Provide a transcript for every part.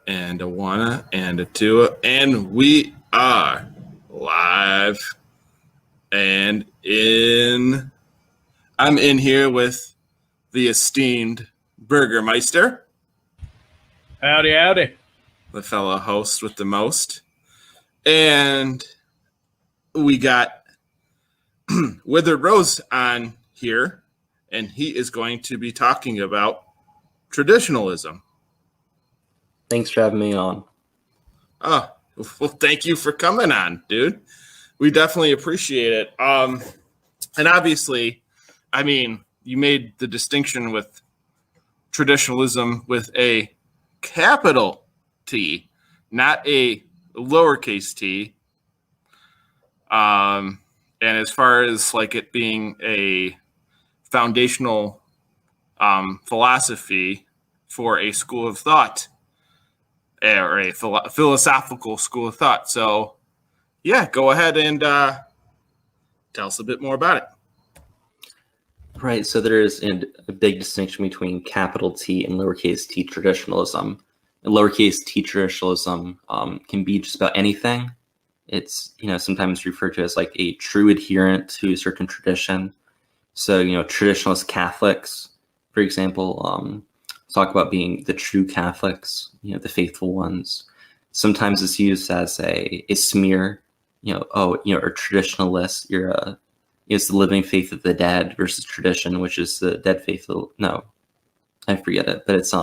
and a one and a two, and we are live. And I'm in here with the esteemed Burgermeister. Howdy, howdy. The fellow host with the most. And we got Withered Rose on here, and he is going to be talking about traditionalism. Thanks for having me on. Oh, well, thank you for coming on, dude. We definitely appreciate it. And obviously, I mean, you made the distinction with traditionalism with a capital T, not a lowercase t. And as far as like it being a foundational philosophy for a school of thought, or a philosophical school of thought. So, yeah, go ahead and tell us a bit more about it. Right, so there is a big distinction between capital T and lowercase t traditionalism. And lowercase t traditionalism can be just about anything. It's, sometimes referred to as like a true adherent to a certain tradition. So, traditionalist Catholics, for example, talk about being the true Catholics, the faithful ones. Sometimes it's used as a smear, a traditionalist, it's the living faith of the dead versus tradition, which is the dead faith of, no, I forget it, but it's,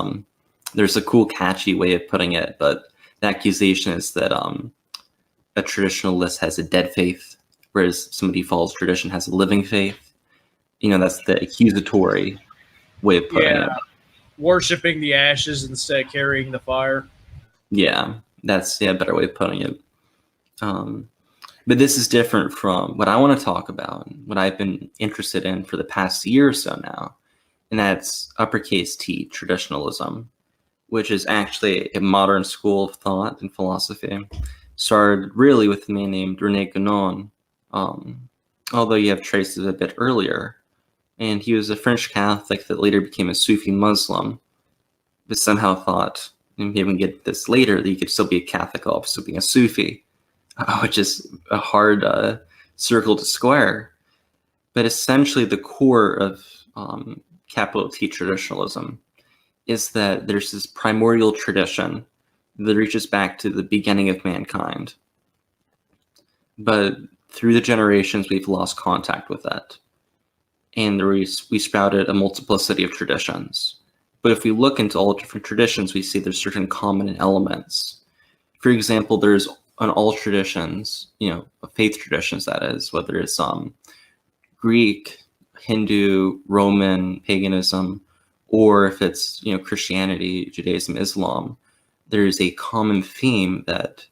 there's a cool, catchy way of putting it, but the accusation is that a traditionalist has a dead faith, whereas somebody who follows tradition has a living faith. That's the accusatory way of putting it. Worshipping the ashes instead of carrying the fire. Yeah, that's a better way of putting it. But this is different from what I want to talk about, what I've been interested in for the past year or so now, and that's uppercase T, traditionalism, which is actually a modern school of thought and philosophy. Started really with a man named René Guénon, although you have traces a bit earlier. And he was a French Catholic that later became a Sufi Muslim, but somehow thought, and maybe we get this later, that you could still be a Catholic while also being a Sufi, which is a hard circle to square. But essentially the core of capital T traditionalism is that there's this primordial tradition that reaches back to the beginning of mankind. But through the generations, we've lost contact with that. And we sprouted a multiplicity of traditions. But if we look into all different traditions, we see there's certain common elements. For example, there's on all traditions, faith traditions, that is, whether it's Greek, Hindu, Roman, paganism, or if it's Christianity, Judaism, Islam, there's a common theme that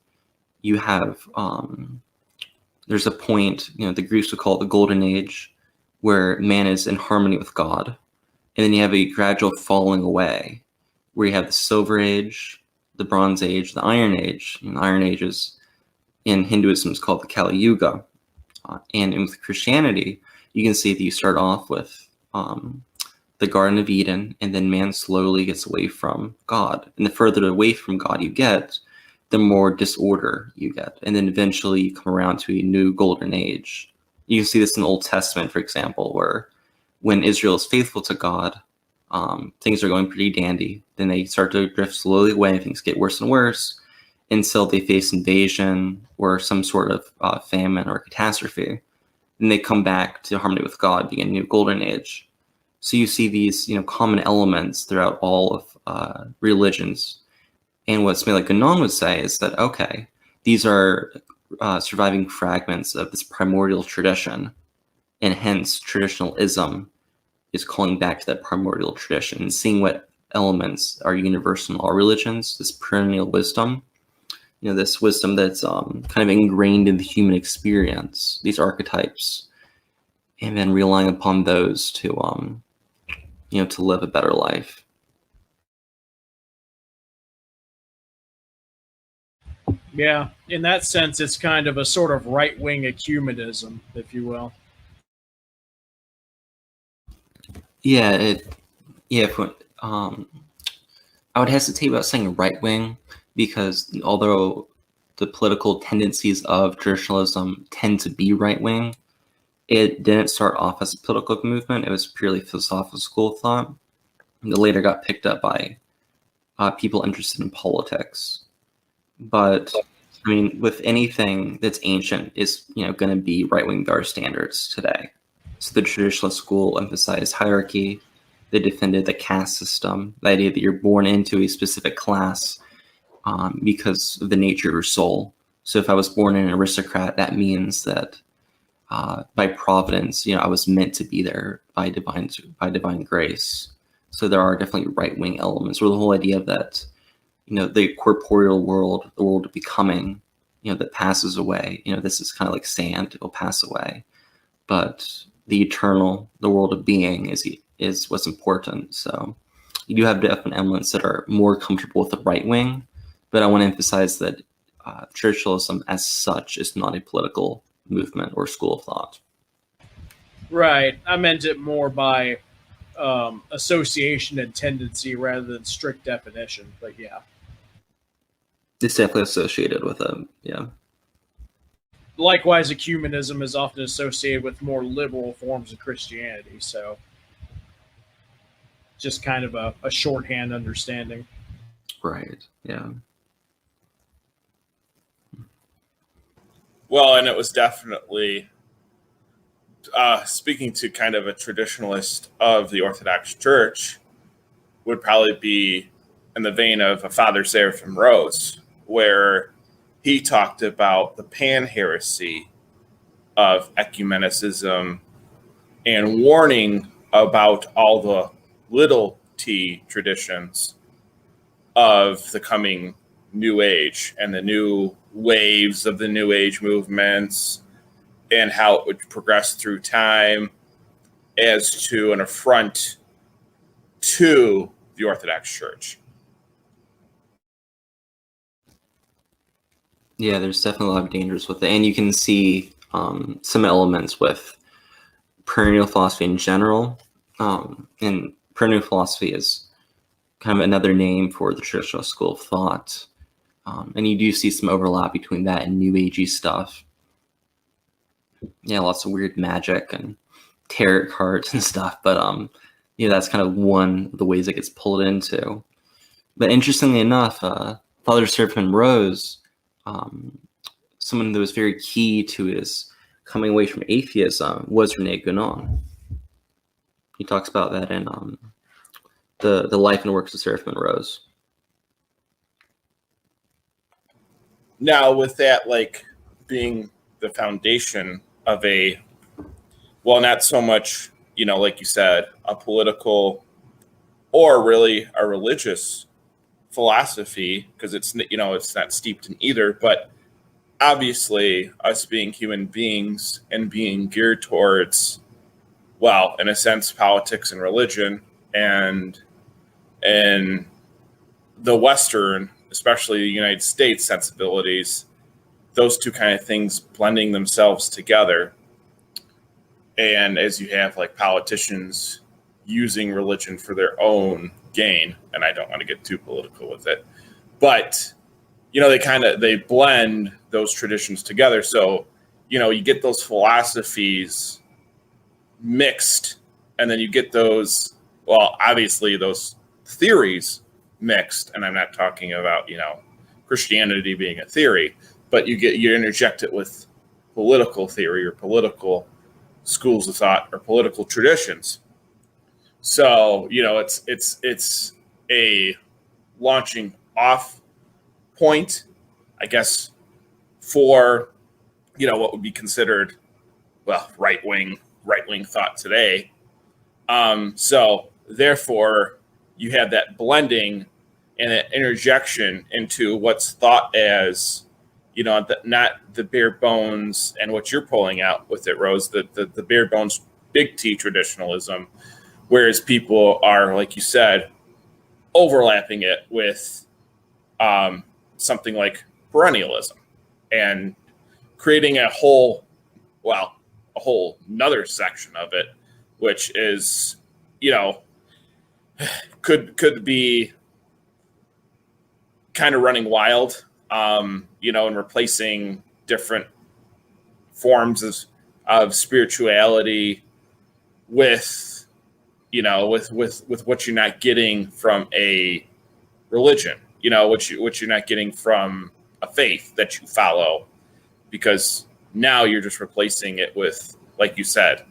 you have. There's a point, the Greeks would call it the Golden Age, where man is in harmony with God. And then you have a gradual falling away, where you have the Silver Age, the Bronze Age, the Iron Age. And the Iron Age is, in Hinduism, is called the Kali Yuga. And with Christianity, you can see that you start off with the Garden of Eden, and then man slowly gets away from God. And the further away from God you get, the more disorder you get. And then eventually you come around to a new Golden Age. You can see this in the Old Testament, for example, where when Israel is faithful to God, things are going pretty dandy. Then they start to drift slowly away, and things get worse and worse until they face invasion or some sort of famine or catastrophe. And they come back to harmony with God, being a new Golden Age. So you see these, common elements throughout all of religions. And what somebody like Guénon would say is that, okay, these are surviving fragments of this primordial tradition, and hence traditionalism is calling back to that primordial tradition and seeing what elements are universal in all religions, this perennial wisdom, this wisdom that's kind of ingrained in the human experience, these archetypes, and then relying upon those to to live a better life. Yeah, in that sense, it's kind of a sort of right-wing ecumenism, if you will. Yeah, I would hesitate about saying right wing, because although the political tendencies of traditionalism tend to be right-wing, it didn't start off as a political movement. It was purely philosophical school of thought. And it later got picked up by people interested in politics. But I mean, with anything that's ancient, is going to be right-wing by our standards today. So the traditionalist school emphasized hierarchy. They defended the caste system, the idea that you're born into a specific class because of the nature of your soul. So if I was born an aristocrat, that means that by providence, I was meant to be there by divine grace. So there are definitely right-wing elements, or the whole idea that the corporeal world, the world of becoming, that passes away. This is kind of like sand; it will pass away, but the eternal, the world of being, is what's important. So you do have different elements that are more comfortable with the right wing, but I want to emphasize that traditionalism, as such, is not a political movement or school of thought. Right. I meant it more by association and tendency rather than strict definition. But yeah. It's definitely associated with them. Yeah. Likewise, ecumenism is often associated with more liberal forms of Christianity. So just kind of a shorthand understanding. Right. Yeah. Well, and it was definitely speaking to kind of a traditionalist of the Orthodox Church would probably be in the vein of a Father Seraphim Rose, where he talked about the pan-heresy of ecumenicism and warning about all the little t traditions of the coming New Age and the new waves of the New Age movements and how it would progress through time as to an affront to the Orthodox Church. Yeah, there's definitely a lot of dangers with it. And you can see some elements with perennial philosophy in general. And perennial philosophy is kind of another name for the traditional school of thought. And you do see some overlap between that and New Agey stuff. Yeah, lots of weird magic and tarot cards and stuff. But that's kind of one of the ways it gets pulled into. But interestingly enough, Father Seraphim Rose, someone that was very key to his coming away from atheism, was Rene Guénon. He talks about that in the life and works of Seraphim Rose. Now, with that, like being the foundation of not so much, like you said, a political or really a religious philosophy, because it's not steeped in either, but obviously us being human beings and being geared towards, well, in a sense, politics and religion, and the Western, especially the United States sensibilities, those two kind of things blending themselves together. And as you have like politicians using religion for their own gain, and I don't want to get too political with it, but they blend those traditions together. So you get those philosophies mixed, and then you get those, well, obviously those theories mixed, and I'm not talking about Christianity being a theory, but you interject it with political theory or political schools of thought or political traditions. So it's a launching off point, I guess, for what would be considered, well, right wing thought today. So therefore, you have that blending and that interjection into what's thought as, not the bare bones and what you're pulling out with it, Rose, the bare bones big T traditionalism, whereas people are, like you said, overlapping it with something like perennialism and creating a whole another section of it, which is, could be kind of running wild, and replacing different forms of spirituality with, with what you're not getting from a religion, what you're not getting from a faith that you follow, because now you're just replacing it with, like you said,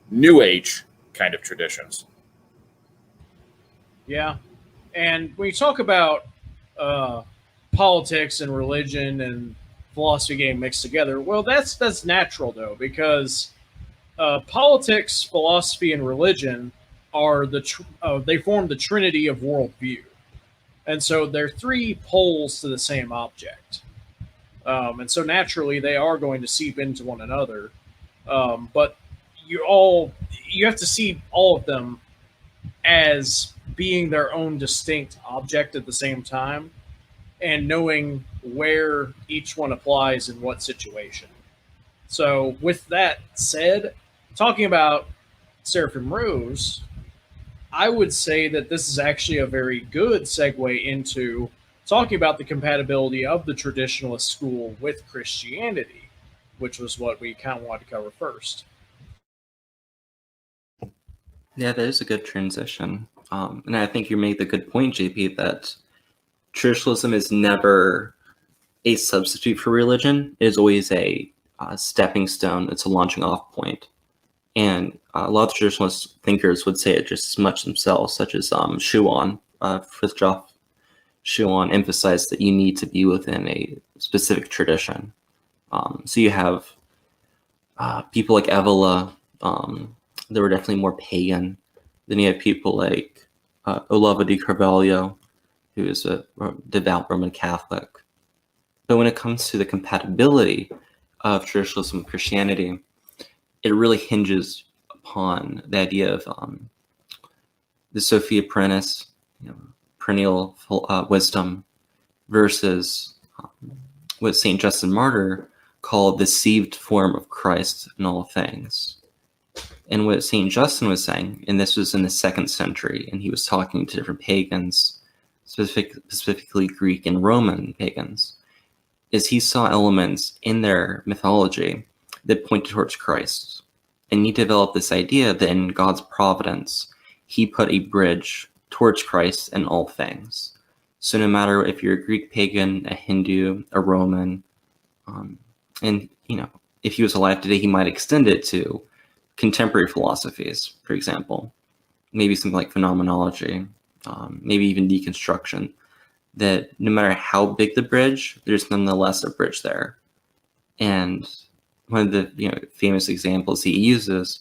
new age kind of traditions. Yeah. And when you talk about politics and religion and philosophy getting mixed together, well, that's natural though, because politics, philosophy, and religion are they form the trinity of worldview, and so they're three poles to the same object, and so naturally they are going to seep into one another. But you have to see all of them as being their own distinct object at the same time, and knowing where each one applies in what situation. So, with that said, talking about Seraphim Rose, I would say that this is actually a very good segue into talking about the compatibility of the traditionalist school with Christianity, which was what we kind of wanted to cover first. Yeah, that is a good transition. And I think you made the good point, JP, that traditionalism is never a substitute for religion. It is always a stepping stone. It's a launching off point. And a lot of traditionalist thinkers would say it just as much themselves, such as Schuon, Fritjof Schuon emphasized that you need to be within a specific tradition. So you have people like Evola, they were definitely more pagan. Then you have people like Olavo de Carvalho, who is a devout Roman Catholic. But when it comes to the compatibility of traditionalism with Christianity, it really hinges upon the idea of the Sophia Perennis, perennial wisdom, versus what St. Justin Martyr called the sieved form of Christ in all things. And what St. Justin was saying, and this was in the 2nd century, and he was talking to different pagans, specifically Greek and Roman pagans, is he saw elements in their mythology that pointed towards Christ. And he developed this idea that in God's providence, he put a bridge towards Christ in all things. So no matter if you're a Greek pagan, a Hindu, a Roman, and if he was alive today, he might extend it to contemporary philosophies, for example, maybe something like phenomenology, maybe even deconstruction, that no matter how big the bridge, there's nonetheless a bridge there. And one of the famous examples he uses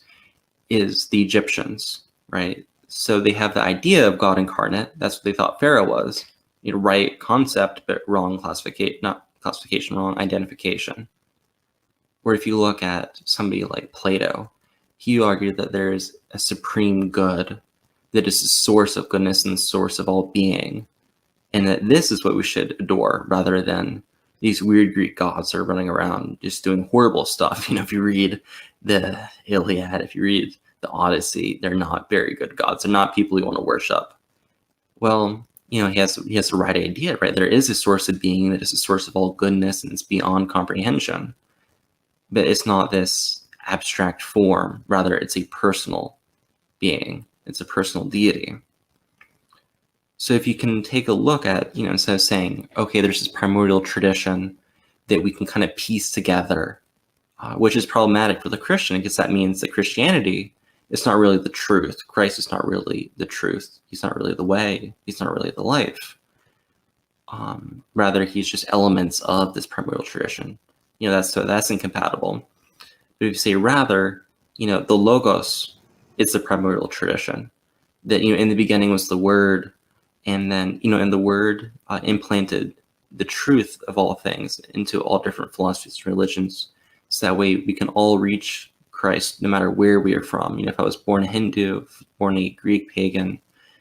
is the Egyptians, right? So they have the idea of God incarnate. That's what they thought Pharaoh was. Right concept, but wrong classification, wrong identification. Where if you look at somebody like Plato, he argued that there is a supreme good that is the source of goodness and the source of all being, and that this is what we should adore rather than these weird Greek gods that are running around just doing horrible stuff. If you read the Iliad, if you read the Odyssey, they're not very good gods. They're not people you want to worship. Well, he has the right idea, right? There is a source of being that is a source of all goodness and it's beyond comprehension. But it's not this abstract form. Rather, it's a personal being. It's a personal deity. So if you can take a look at, instead of saying, okay, there's this primordial tradition that we can kind of piece together, which is problematic for the Christian, because that means that Christianity is not really the truth. Christ is not really the truth. He's not really the way. He's not really the life. Rather, he's just elements of this primordial tradition. That's incompatible. But if you say rather, the Logos is the primordial tradition. That, in the beginning was the Word, and then, and the Word implanted the truth of all things into all different philosophies and religions. So that way we can all reach Christ no matter where we are from. If I was born a Hindu, born a Greek pagan,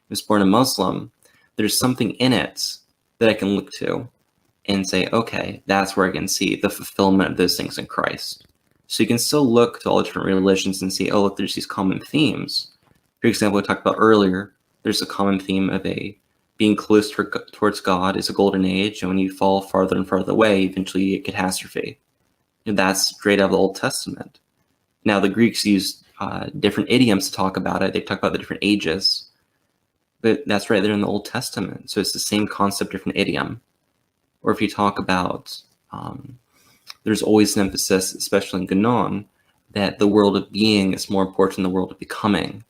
was born a Muslim, there's something in it that I can look to and say, okay, that's where I can see the fulfillment of those things in Christ. So you can still look to all different religions and see, oh, look, there's these common themes. For example, we talked about earlier, there's a common theme of a being close towards God is a golden age, and when you fall farther and farther away, eventually you get catastrophe. And that's straight out of the Old Testament. Now, the Greeks used different idioms to talk about it. They talk about the different ages, but that's right there in the Old Testament. So it's the same concept, different idiom. Or if you talk about, there's always an emphasis, especially in Ganon, that the world of being is more important than the world of becoming.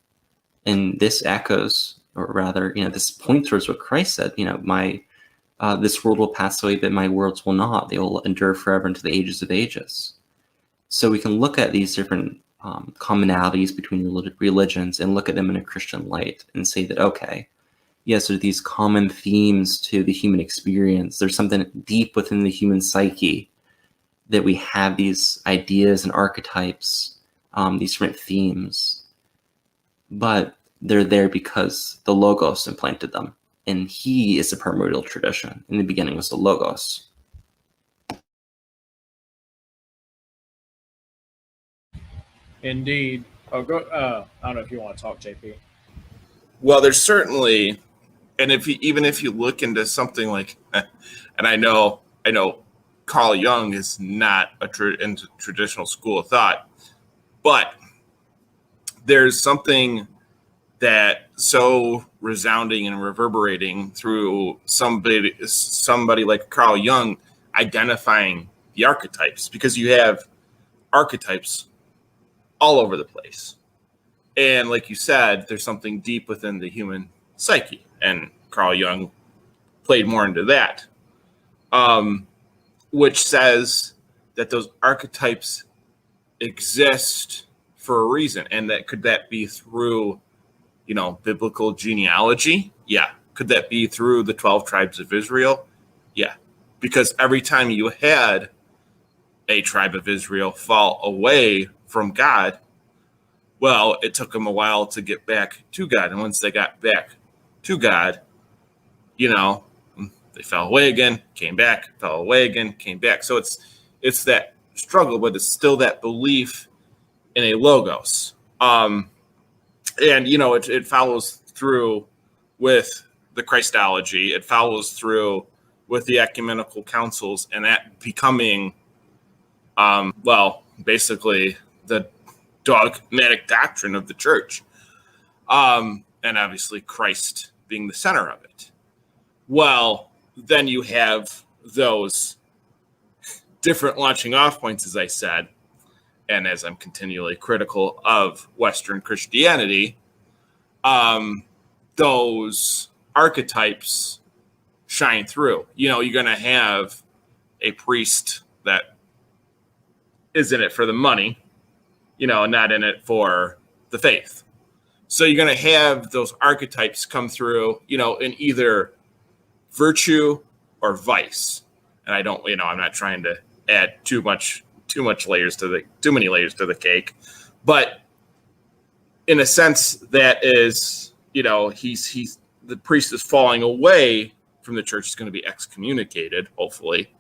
And this echoes, or rather, this points towards what Christ said, this world will pass away, but my words will not. They will endure forever into the ages of ages. So we can look at these different commonalities between religions and look at them in a Christian light and say that, okay, yes, there are these common themes to the human experience. There's something deep within the human psyche that we have these ideas and archetypes, these different themes, but they're there because the Logos implanted them. And he is the primordial tradition. In the beginning was the Logos. Indeed. I don't know if you want to talk, JP. Well, there's certainly, and even if you look into something like, and I know Carl Jung is not into traditional school of thought, but there's something that so resounding and reverberating through somebody like Carl Jung identifying the archetypes, because you have archetypes all over the place. And like you said, there's something deep within the human psyche, and Carl Jung played more into that, which says that those archetypes exist for a reason. And could that be through, biblical genealogy? Yeah. Could that be through the 12 tribes of Israel? Yeah. Because every time you had a tribe of Israel fall away from God, well, it took them a while to get back to God. And once they got back to God, they fell away again, came back, fell away again, came back. So it's that struggle, but it's still that belief in a Logos. And, it follows through with the Christology. It follows through with the ecumenical councils, and that becoming, basically the dogmatic doctrine of the church. And obviously Christ being the center of it. Well, then you have those different launching off points, as I said, and as I'm continually critical of Western Christianity, those archetypes shine through. You're going to have a priest that is in it for the money, not in it for the faith. So you're going to have those archetypes come through, in either virtue or vice. And I don't, I'm not trying to add too many layers to the cake, but in a sense that is, he's the priest is falling away from the church. Is going to be excommunicated, hopefully.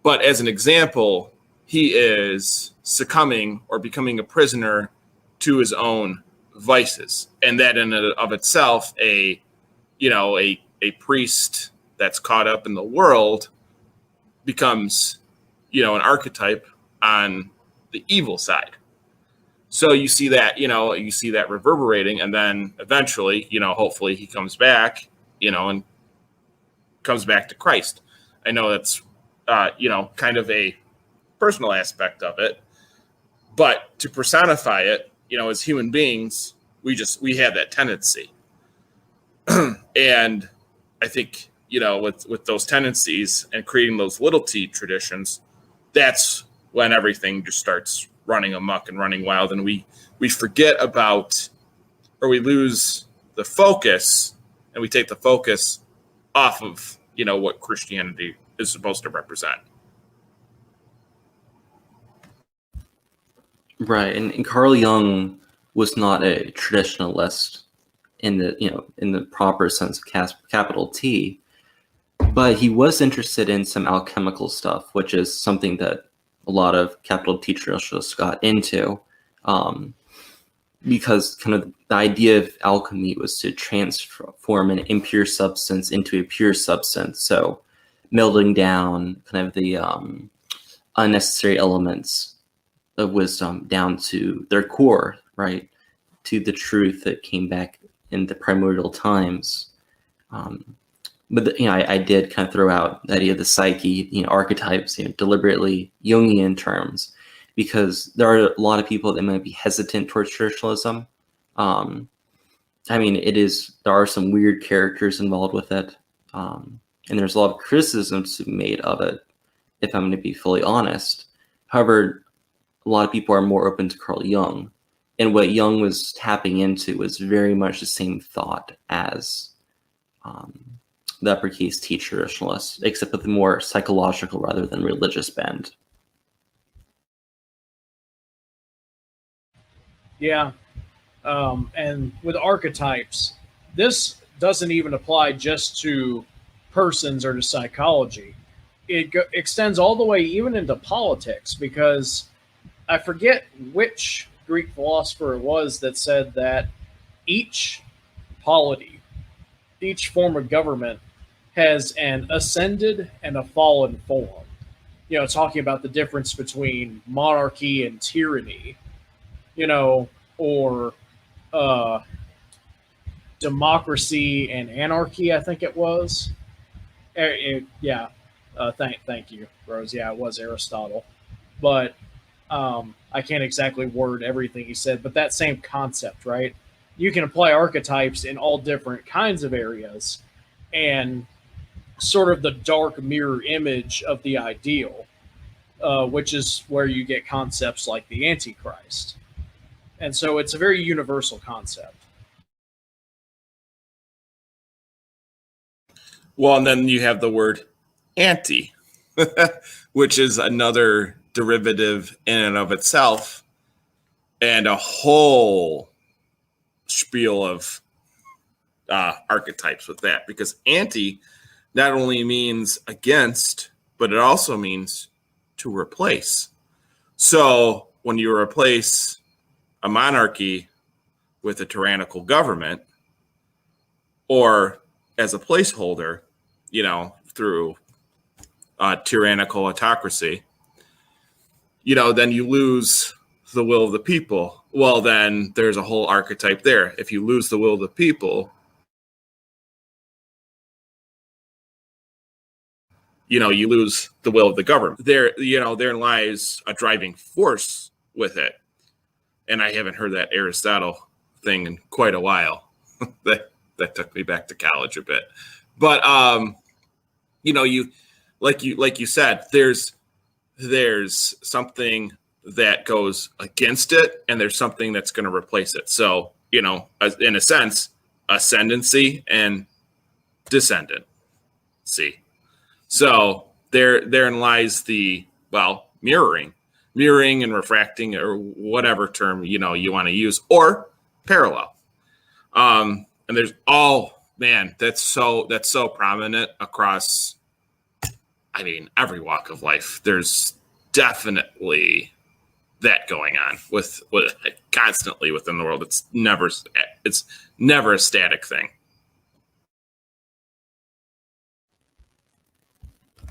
But as an example, he is succumbing or becoming a prisoner to his own vices. And that in and of itself, a priest that's caught up in the world becomes, an archetype on the evil side. So you see that, reverberating, and then eventually, hopefully he comes back, and comes back to Christ. I know that's, kind of a personal aspect of it, but to personify it, as human beings, we have that tendency. And I think, with those tendencies and creating those little t traditions, that's when everything just starts running amok and running wild, and we forget about, or we lose the focus, and we take the focus off of, what Christianity is supposed to represent. Right, and Carl Jung was not a traditionalist in the proper sense of capital T, but he was interested in some alchemical stuff, which is something that a lot of capital T traditionalists got into. because kind of the idea of alchemy was to transform an impure substance into a pure substance. So melting down kind of the unnecessary elements of wisdom down to their core, right? To the truth that came back in the primordial times. But I did kind of throw out the idea of the psyche, archetypes, deliberately Jungian terms, because there are a lot of people that might be hesitant towards traditionalism. There are some weird characters involved with it, and there's a lot of criticisms made of it, if I'm going to be fully honest. However, a lot of people are more open to Carl Jung, and what Jung was tapping into was very much the same thought as the uppercase T traditionalists, except with a more psychological rather than religious bend. Yeah. And with archetypes, this doesn't even apply just to persons or to psychology. It extends all the way even into politics, because I forget which Greek philosopher it was that said that each polity, each form of government has an ascended and a fallen form. Talking about the difference between monarchy and tyranny, or democracy and anarchy, I think it was. Thank you, Rose. Yeah, it was Aristotle. But I can't exactly word everything he said, but that same concept, right? You can apply archetypes in all different kinds of areas, and sort of the dark mirror image of the ideal, which is where you get concepts like the Antichrist. And so it's a very universal concept. Well, and then you have the word anti, which is another derivative in and of itself, and a whole spiel of archetypes with that, because anti not only means against, but it also means to replace. So when you replace a monarchy with a tyrannical government, or as a placeholder, through tyrannical autocracy, then you lose the will of the people. Well, then there's a whole archetype there. If you lose the will of the people, you lose the will of the government. There lies a driving force with it. And I haven't heard that Aristotle thing in quite a while. that took me back to college a bit. But you like you said, there's something that goes against it, and there's something that's going to replace it. So, in a sense, ascendancy and descendancy. So therein lies the, mirroring and refracting, or whatever term you want to use, or parallel. And there's that's so prominent across, every walk of life. There's definitely that going on with constantly within the world. It's never a static thing.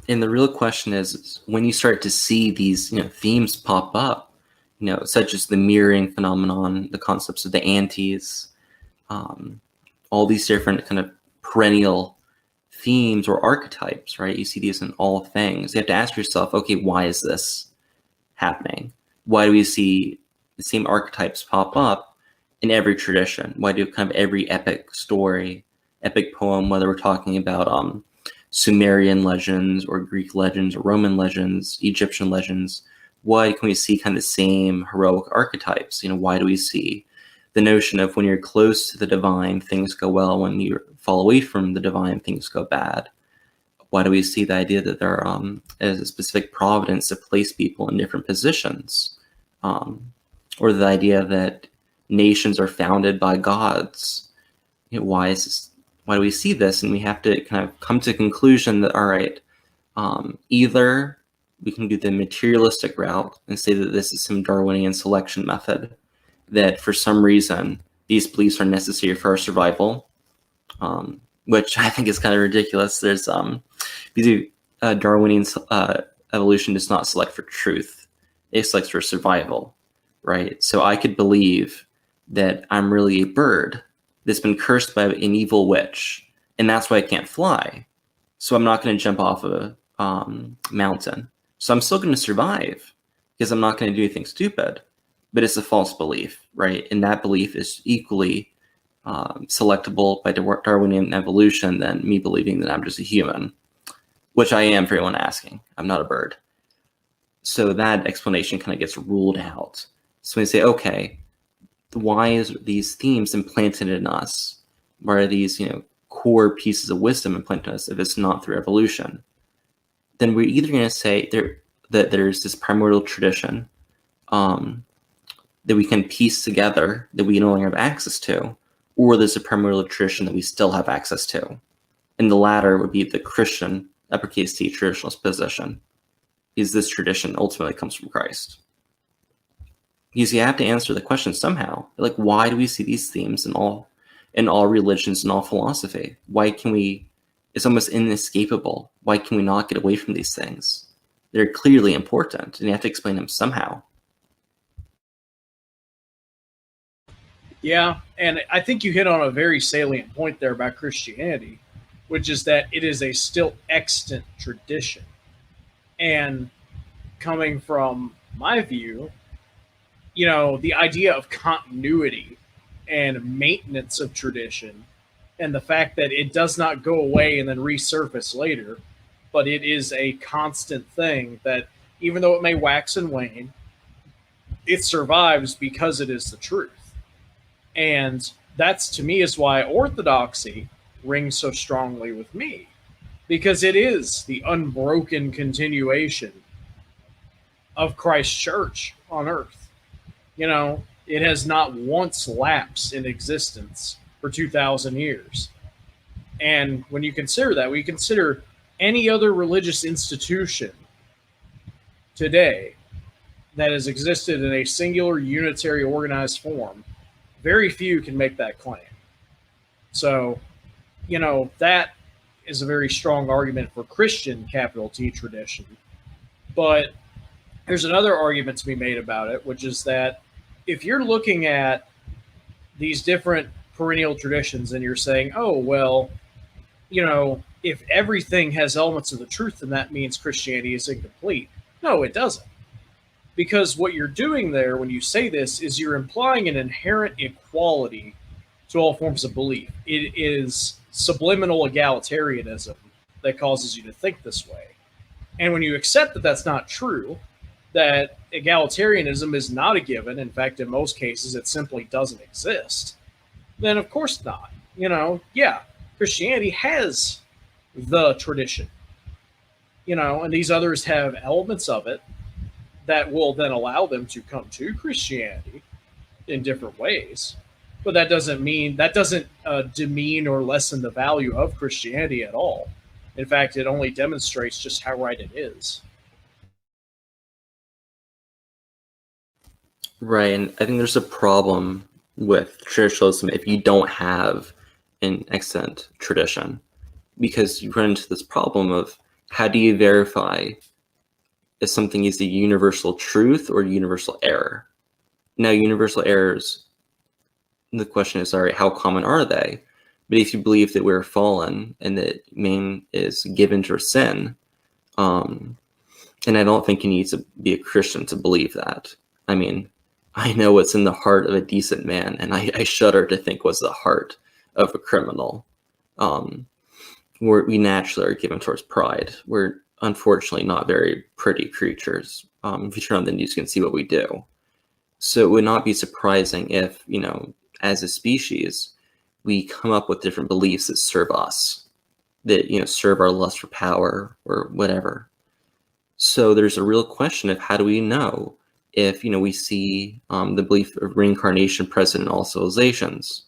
And the real question is when you start to see these themes pop up, such as the mirroring phenomenon, the concepts of the antis, all these different kind of perennial themes or archetypes, right? You see these in all things. You have to ask yourself, okay, why is this happening? Why do we see the same archetypes pop up in every tradition? Why do kind of every epic story, epic poem, whether we're talking about Sumerian legends or Greek legends or Roman legends, Egyptian legends, why can we see kind of the same heroic archetypes? Why do we see the notion of when you're close to the divine, things go well. When you fall away from the divine, things go bad. Why do we see the idea that there is a specific providence to place people in different positions? Or the idea that nations are founded by gods? Why do we see this? And we have to kind of come to a conclusion that, all right, either we can do the materialistic route and say that this is some Darwinian selection method, that for some reason these beliefs are necessary for our survival, which I think is kind of ridiculous. There's Darwinian evolution does not select for truth; it selects for survival, right? So I could believe that I'm really a bird that's been cursed by an evil witch, and that's why I can't fly. So I'm not going to jump off a mountain. So I'm still going to survive because I'm not going to do anything stupid. But it's a false belief, right? And that belief is equally selectable by Darwinian evolution than me believing that I'm just a human, which I am for anyone asking. I'm not a bird. So that explanation kind of gets ruled out. So we say, okay, why is these themes implanted in us? Why are these, core pieces of wisdom implanted in us if it's not through evolution? Then we're either going to say that there's this primordial tradition that we can piece together that we no longer have access to, or there's a primordial tradition that we still have access to. And the latter would be the Christian, uppercase T, traditionalist position, is this tradition ultimately comes from Christ. Because you have to answer the question somehow. Like, why do we see these themes in all religions and all philosophy? Why can we, it's almost inescapable. Why can we not get away from these things? They're clearly important, and you have to explain them somehow. Yeah, and I think you hit on a very salient point there about Christianity, which is that it is a still extant tradition. And coming from my view, the idea of continuity and maintenance of tradition and the fact that it does not go away and then resurface later, but it is a constant thing that even though it may wax and wane, it survives because it is the truth. And that's, to me, is why orthodoxy rings so strongly with me, because it is the unbroken continuation of Christ's church on earth. It has not once lapsed in existence for 2,000 years. And when you consider that, we consider any other religious institution today that has existed in a singular, unitary, organized form, very few can make that claim. So, that is a very strong argument for Christian, capital T, tradition. But there's another argument to be made about it, which is that if you're looking at these different perennial traditions and you're saying, oh, well, if everything has elements of the truth, then that means Christianity is incomplete. No, it doesn't. Because what you're doing there when you say this is you're implying an inherent equality to all forms of belief. It is subliminal egalitarianism that causes you to think this way. And when you accept that that's not true, that egalitarianism is not a given, in fact, in most cases, it simply doesn't exist, then of course not. Christianity has the tradition, and these others have elements of it that will then allow them to come to Christianity in different ways. But that doesn't demean or lessen the value of Christianity at all. In fact, it only demonstrates just how right it is. Right, and I think there's a problem with traditionalism if you don't have an excellent tradition, because you run into this problem of how do you verify if something is a universal truth or universal error? Now, universal errors, the question is, all right, how common are they? But if you believe that we're fallen and that man is given to sin, and I don't think you need to be a Christian to believe that. I mean, I know what's in the heart of a decent man, and I shudder to think what's the heart of a criminal. We naturally are given towards pride. We're unfortunately not very pretty creatures. If you turn on the news, you can see what we do. So it would not be surprising if, as a species, we come up with different beliefs that serve us, that, serve our lust for power or whatever. So there's a real question of how do we know if, we see the belief of reincarnation present in all civilizations.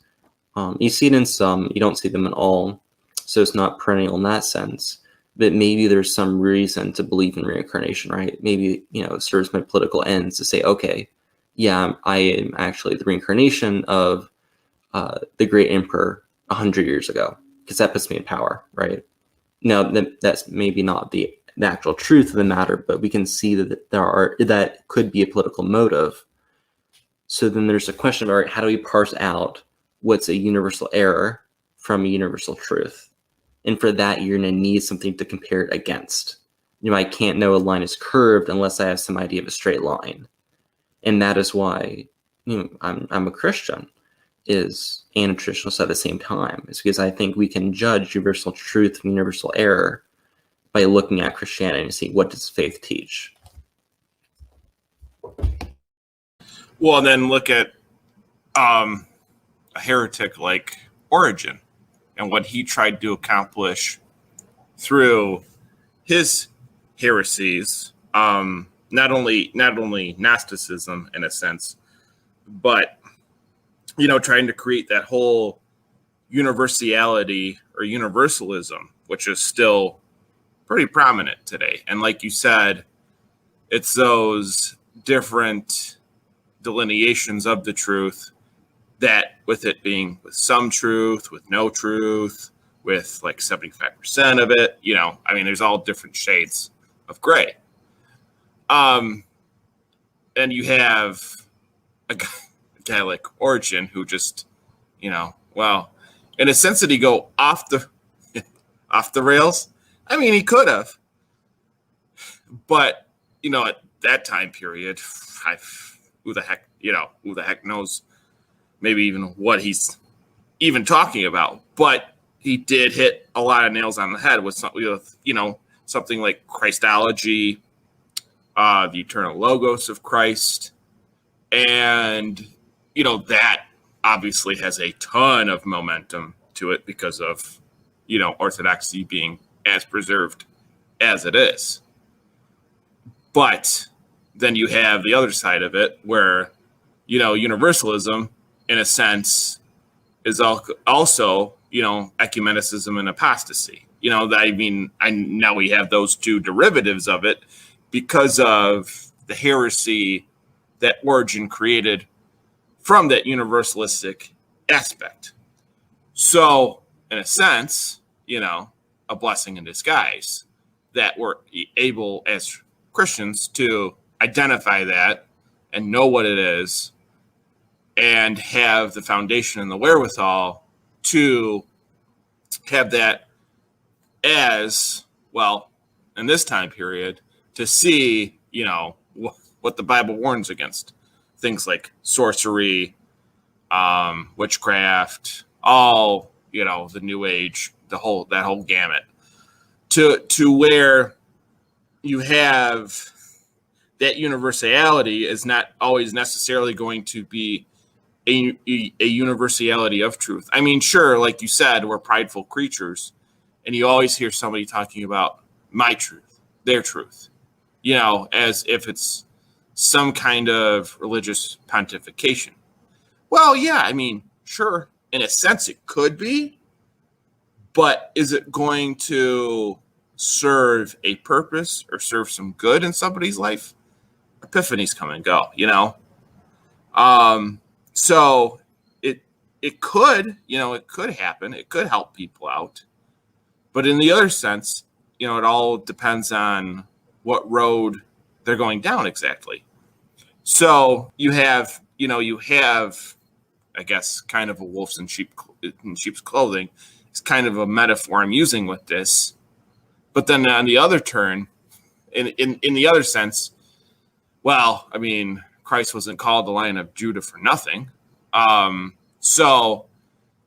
You see it in some, you don't see them in all, so it's not perennial in that sense. But maybe there's some reason to believe in reincarnation, right? Maybe, it serves my political ends to say, okay, yeah, I am actually the reincarnation of the great emperor 100 years ago, because that puts me in power, right? Now, that's maybe not the actual truth of the matter, but we can see that that could be a political motive. So then there's a question of, all right, how do we parse out what's a universal error from a universal truth? And for that, you're going to need something to compare it against. I can't know a line is curved unless I have some idea of a straight line. And that is why I'm a Christian and a traditionalist at the same time. It's because I think we can judge universal truth from universal error by looking at Christianity and seeing what does faith teach. Well, then look at a heretic like Origen and what he tried to accomplish through his heresies. Not only Gnosticism in a sense, but trying to create that whole universality or universalism, which is still pretty prominent today. And like you said, it's those different delineations of the truth, that with it being with some truth, with no truth, with like 75% of it, there's all different shades of gray. And you have a guy like Origen who just, in a sense, did he go off the rails? He could have, but at that time period, who the heck knows, maybe even what he's even talking about. But he did hit a lot of nails on the head with something like Christology, the eternal logos of Christ, and that obviously has a ton of momentum to it because of orthodoxy being as preserved as it is. But then you have the other side of it where universalism in a sense is also ecumenicism and apostasy. Now we have those two derivatives of it because of the heresy that Origen created from that universalistic aspect. So, in a sense, a blessing in disguise that we're able as Christians to identify that and know what it is and have the foundation and the wherewithal to have that as well in this time period to see, what the Bible warns against. Things like sorcery, witchcraft, all, the New Age, that whole gamut, to where you have that universality is not always necessarily going to be a universality of truth. Sure, like you said, we're prideful creatures, and you always hear somebody talking about my truth, their truth, as if it's some kind of religious pontification. Well, yeah, sure, in a sense it could be, but is it going to serve a purpose or serve some good in somebody's life? Epiphanies come and go, So it could, it could happen. It could help people out. But in the other sense, it all depends on what road they're going down exactly. So you have, I guess, kind of a wolf in sheep's clothing. It's kind of a metaphor I'm using with this. But then on the other turn, in the other sense, well, Christ wasn't called the Lion of Judah for nothing. So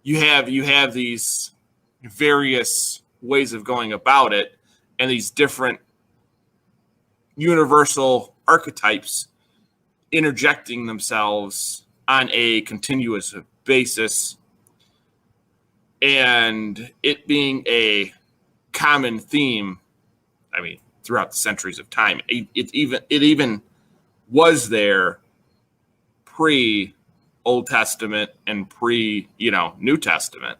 you have these various ways of going about it, and these different universal archetypes interjecting themselves on a continuous basis, and it being a common theme. Throughout the centuries of time, it even was there pre Old Testament and pre New Testament,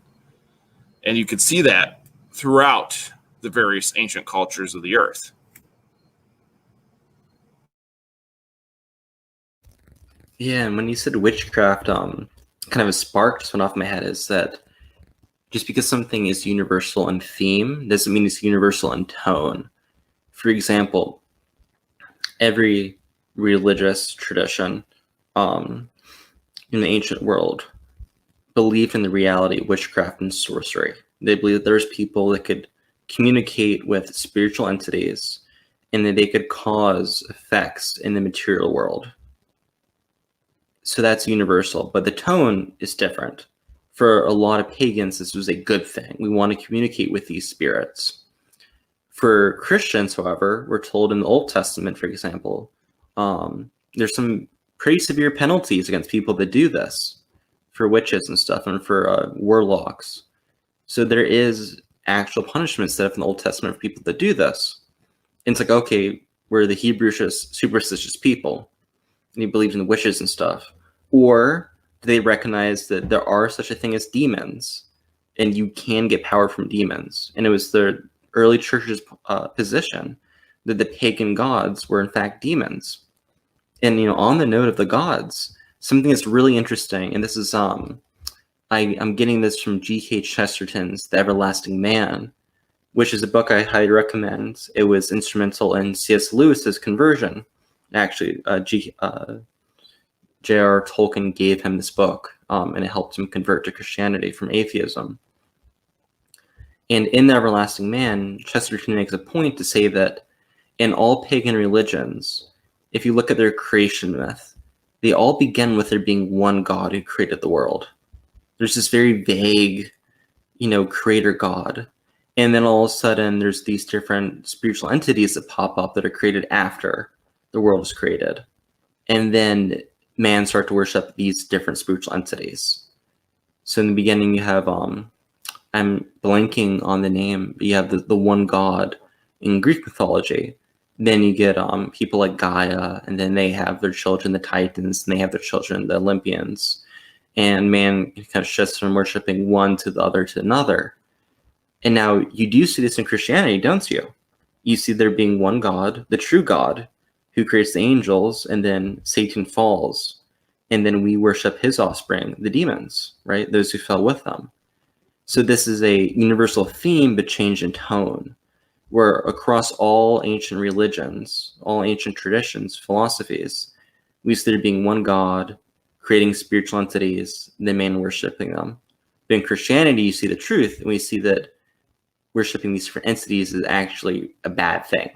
and you could see that throughout the various ancient cultures of the earth. Yeah, and when you said witchcraft, kind of a spark just went off my head is that just because something is universal in theme doesn't mean it's universal in tone. For example, every religious tradition in the ancient world believed in the reality of witchcraft and sorcery. They believed that there's people that could communicate with spiritual entities and that they could cause effects in the material world. So that's universal, but the tone is different. For a lot of pagans, this was a good thing. We want to communicate with these spirits. For Christians, however, we're told in the Old Testament, for example, there's some pretty severe penalties against people that do this, for witches and stuff, and for warlocks. So there is actual punishment set up in the Old Testament for people that do this. And it's like, okay, we're the Hebrew superstitious people, and he believes in witches and stuff. Or do they recognize that there are such a thing as demons, and you can get power from demons? And it was the early church's position that the pagan gods were in fact demons. And on the note of the gods, something that's really interesting, and this is I'm getting this from G.K. Chesterton's The Everlasting Man, which is a book I highly recommend. It was instrumental in C.S. Lewis's conversion. Actually, J.R. Tolkien gave him this book, and it helped him convert to Christianity from atheism. And in The Everlasting Man, Chesterton makes a point to say that in all pagan religions, if you look at their creation myth, they all begin with there being one God who created the world. There's this very vague, creator God. And then all of a sudden, there's these different spiritual entities that pop up that are created after the world is created. And then man starts to worship these different spiritual entities. So in the beginning, you have, I'm blanking on the name, but you have the one God in Greek mythology. Then you get people like Gaia, and then they have their children, the Titans, and they have their children, the Olympians. And man kind of shifts from worshiping one to the other to another. And now you do see this in Christianity, don't you? You see there being one God, the true God, who creates the angels, and then Satan falls. And then we worship his offspring, the demons, right? Those who fell with them. So this is a universal theme, but change in tone, where across all ancient religions, all ancient traditions, philosophies, we see there being one God, creating spiritual entities, then man worshiping them. But in Christianity, you see the truth, and we see that worshiping these different entities is actually a bad thing.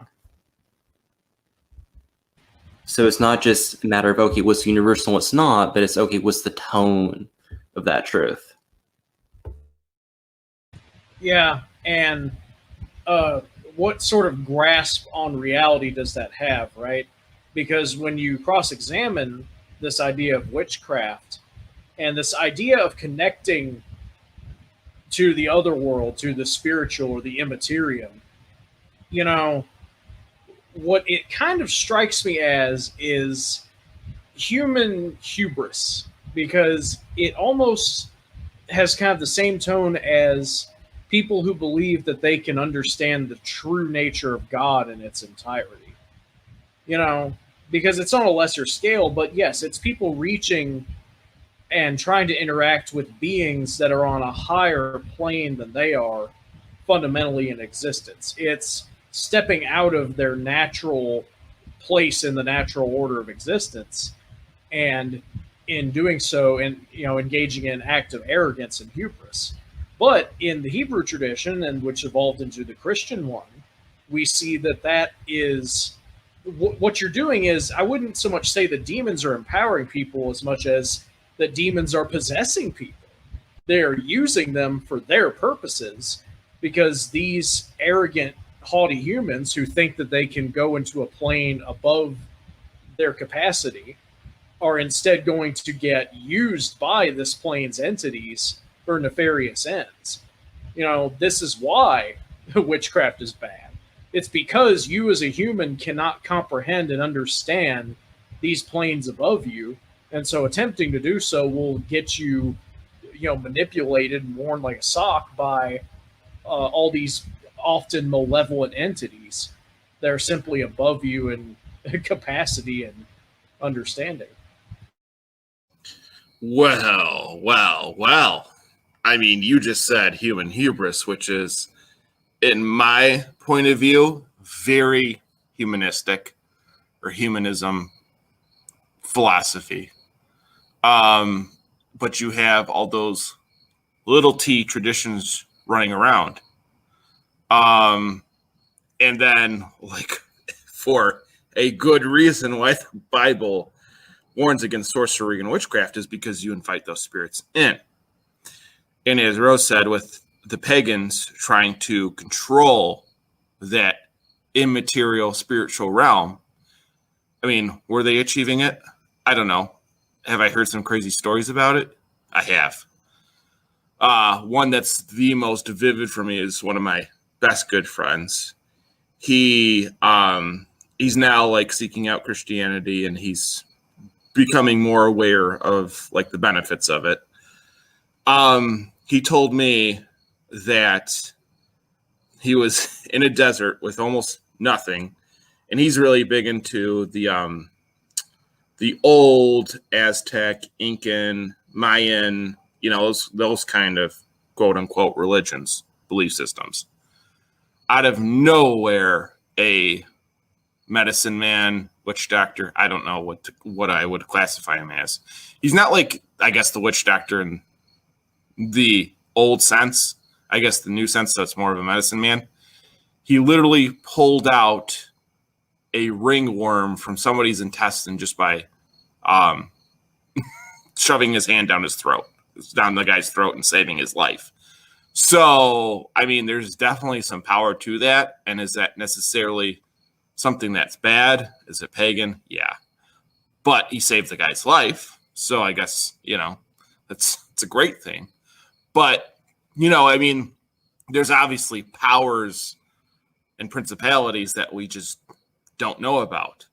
So it's not just a matter of, okay, what's universal and what's not, but it's, okay, what's the tone of that truth? Yeah, and what sort of grasp on reality does that have, right? Because when you cross-examine this idea of witchcraft and this idea of connecting to the other world, to the spiritual or the immaterium, what it kind of strikes me as is human hubris, because it almost has kind of the same tone as people who believe that they can understand the true nature of God in its entirety. Because it's on a lesser scale, but yes, it's people reaching and trying to interact with beings that are on a higher plane than they are fundamentally in existence. It's stepping out of their natural place in the natural order of existence, and in doing so, and engaging in an act of arrogance and hubris. But in the Hebrew tradition, and which evolved into the Christian one, we see that is what you're doing is, I wouldn't so much say that demons are empowering people as much as that demons are possessing people. They're using them for their purposes, because these arrogant, haughty humans who think that they can go into a plane above their capacity are instead going to get used by this plane's entities for nefarious ends. This is why witchcraft is bad. It's because you as a human cannot comprehend and understand these planes above you, and so attempting to do so will get you, manipulated and worn like a sock by all these often malevolent entities that are simply above you in capacity and understanding. Well. I mean, you just said human hubris, which is, in my point of view, very humanistic or humanism philosophy. But you have all those little t traditions running around. And then, like, for a good reason why the Bible warns against sorcery and witchcraft is because you invite those spirits in. And as Rose said, with the pagans trying to control that immaterial spiritual realm, I mean, were they achieving it? I don't know. Have I heard some crazy stories about it? I have. One that's the most vivid for me is one of my best good friends. He's now like seeking out Christianity, and he's becoming more aware of like the benefits of it. He told me that he was in a desert with almost nothing, and he's really big into the old Aztec, Incan, Mayan, those kind of quote unquote religions, belief systems. Out of nowhere, a medicine man, witch doctor, I don't know what I would classify him as. He's not like, I guess, the witch doctor in the old sense. I guess the new sense, that's more of a medicine man. He literally pulled out a ringworm from somebody's intestine just by shoving his hand down the guy's throat and saving his life. So, I mean, there's definitely some power to that. And is that necessarily something that's bad? Is it pagan? Yeah. But he saved the guy's life. So I guess, it's a great thing. But, I mean, there's obviously powers and principalities that we just don't know about.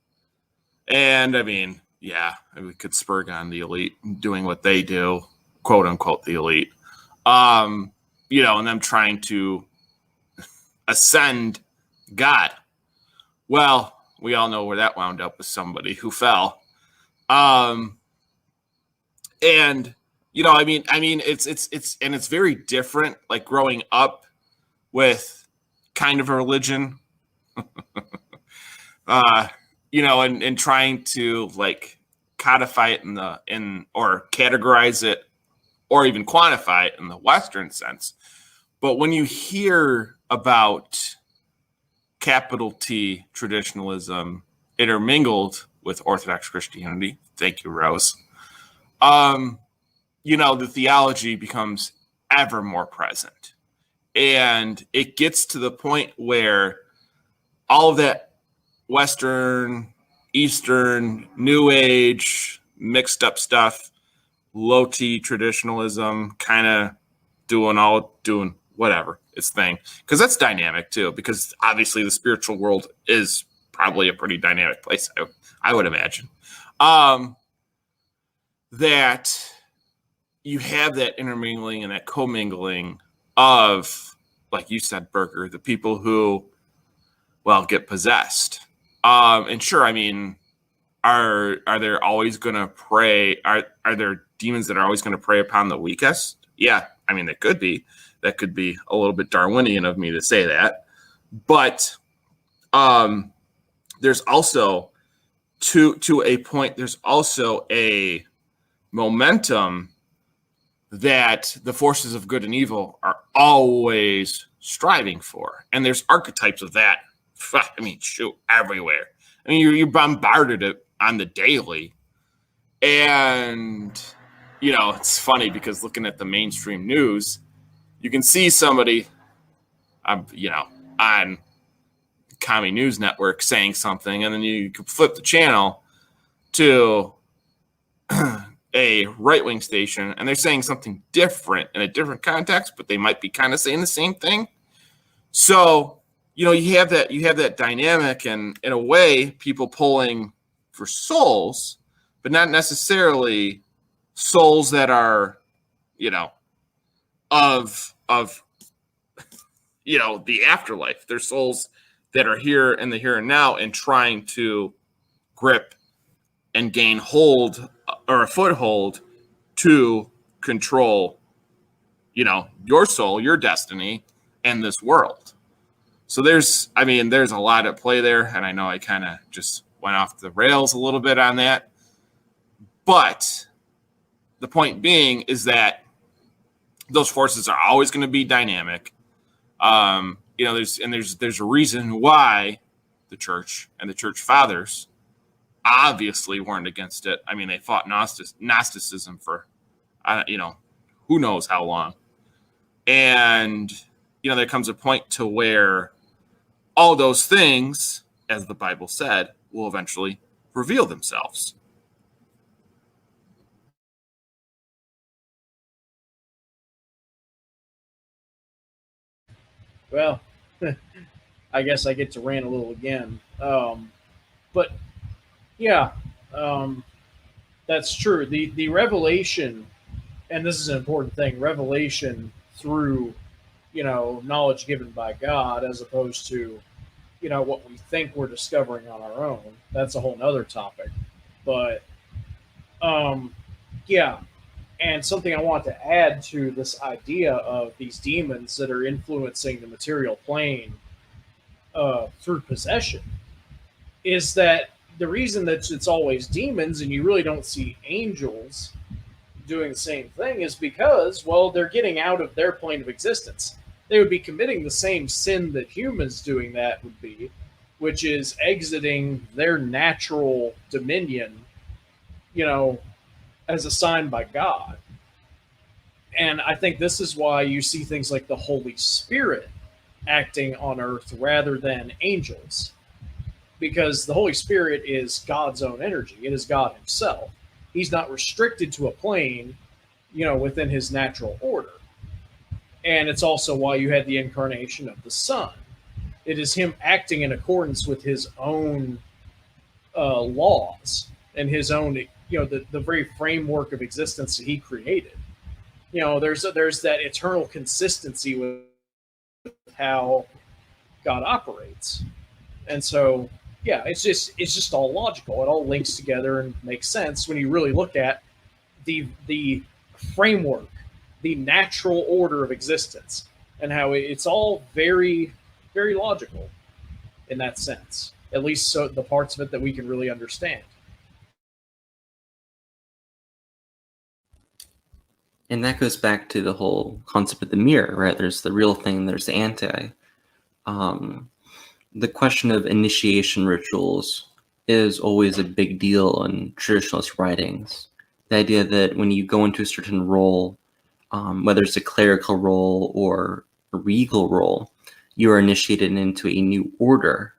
And I mean, yeah, we could spurg on the elite doing what they do, quote unquote, the elite. And them trying to ascend God. Well, we all know where that wound up with somebody who fell. And it's very different, like growing up with kind of a religion, and trying to like codify it or categorize it or even quantify it in the Western sense. But when you hear about capital T traditionalism intermingled with Orthodox Christianity, thank you, Rose, the theology becomes ever more present. And it gets to the point where all of that Western, Eastern, New Age, mixed up stuff, low T traditionalism, kind of doing whatever its thing. Because that's dynamic too, because obviously the spiritual world is probably a pretty dynamic place, I would imagine. That you have that intermingling and that commingling of, like you said, Berger, the people who, get possessed. And sure, I mean, are there always going to prey? Are there demons that are always going to prey upon the weakest? Yeah, I mean, that could be a little bit Darwinian of me to say that. But there's also, to a point, there's also a momentum that the forces of good and evil are always striving for. And there's archetypes of that. I mean, shoot, everywhere. I mean, you're bombarded on the daily. And, it's funny because looking at the mainstream news, you can see somebody, on Commie News Network saying something, and then you could flip the channel to a right-wing station, and they're saying something different in a different context, but they might be kind of saying the same thing. So, you have that dynamic, and in a way, people pulling for souls, but not necessarily souls that are, of the afterlife. They're souls that are here in the here and now and trying to grip and gain hold or a foothold to control, your soul, your destiny, and this world. So there's a lot at play there, and I know I kind of just went off the rails a little bit on that. But the point being is that those forces are always going to be dynamic. There's a reason why the church and the church fathers obviously weren't against it. I mean, they fought Gnosticism for, who knows how long. And, there comes a point to where all those things, as the Bible said, will eventually reveal themselves. Well, I guess I get to rant a little again. But yeah, that's true. The revelation, and this is an important thing, revelation through, knowledge given by God, as opposed to, what we think we're discovering on our own. That's a whole nother topic. But yeah. And something I want to add to this idea of these demons that are influencing the material plane through possession is that the reason that it's always demons and you really don't see angels doing the same thing is because, well, they're getting out of their plane of existence. They would be committing the same sin that humans doing that would be, which is exiting their natural dominion, as assigned by God. And I think this is why you see things like the Holy Spirit acting on earth rather than angels. Because the Holy Spirit is God's own energy. It is God himself. He's not restricted to a plane, within his natural order. And it's also why you had the incarnation of the Son. It is him acting in accordance with his own laws and his own, the very framework of existence that he created. There's that eternal consistency with how God operates. And so, yeah, it's just all logical. It all links together and makes sense when you really look at the framework, the natural order of existence, and how it's all very, very logical in that sense. At least so the parts of it that we can really understand. And that goes back to the whole concept of the mirror, right? There's the real thing, there's the anti. The question of initiation rituals is always a big deal in traditionalist writings. The idea that when you go into a certain role, whether it's a clerical role or a regal role, you are initiated into a new order.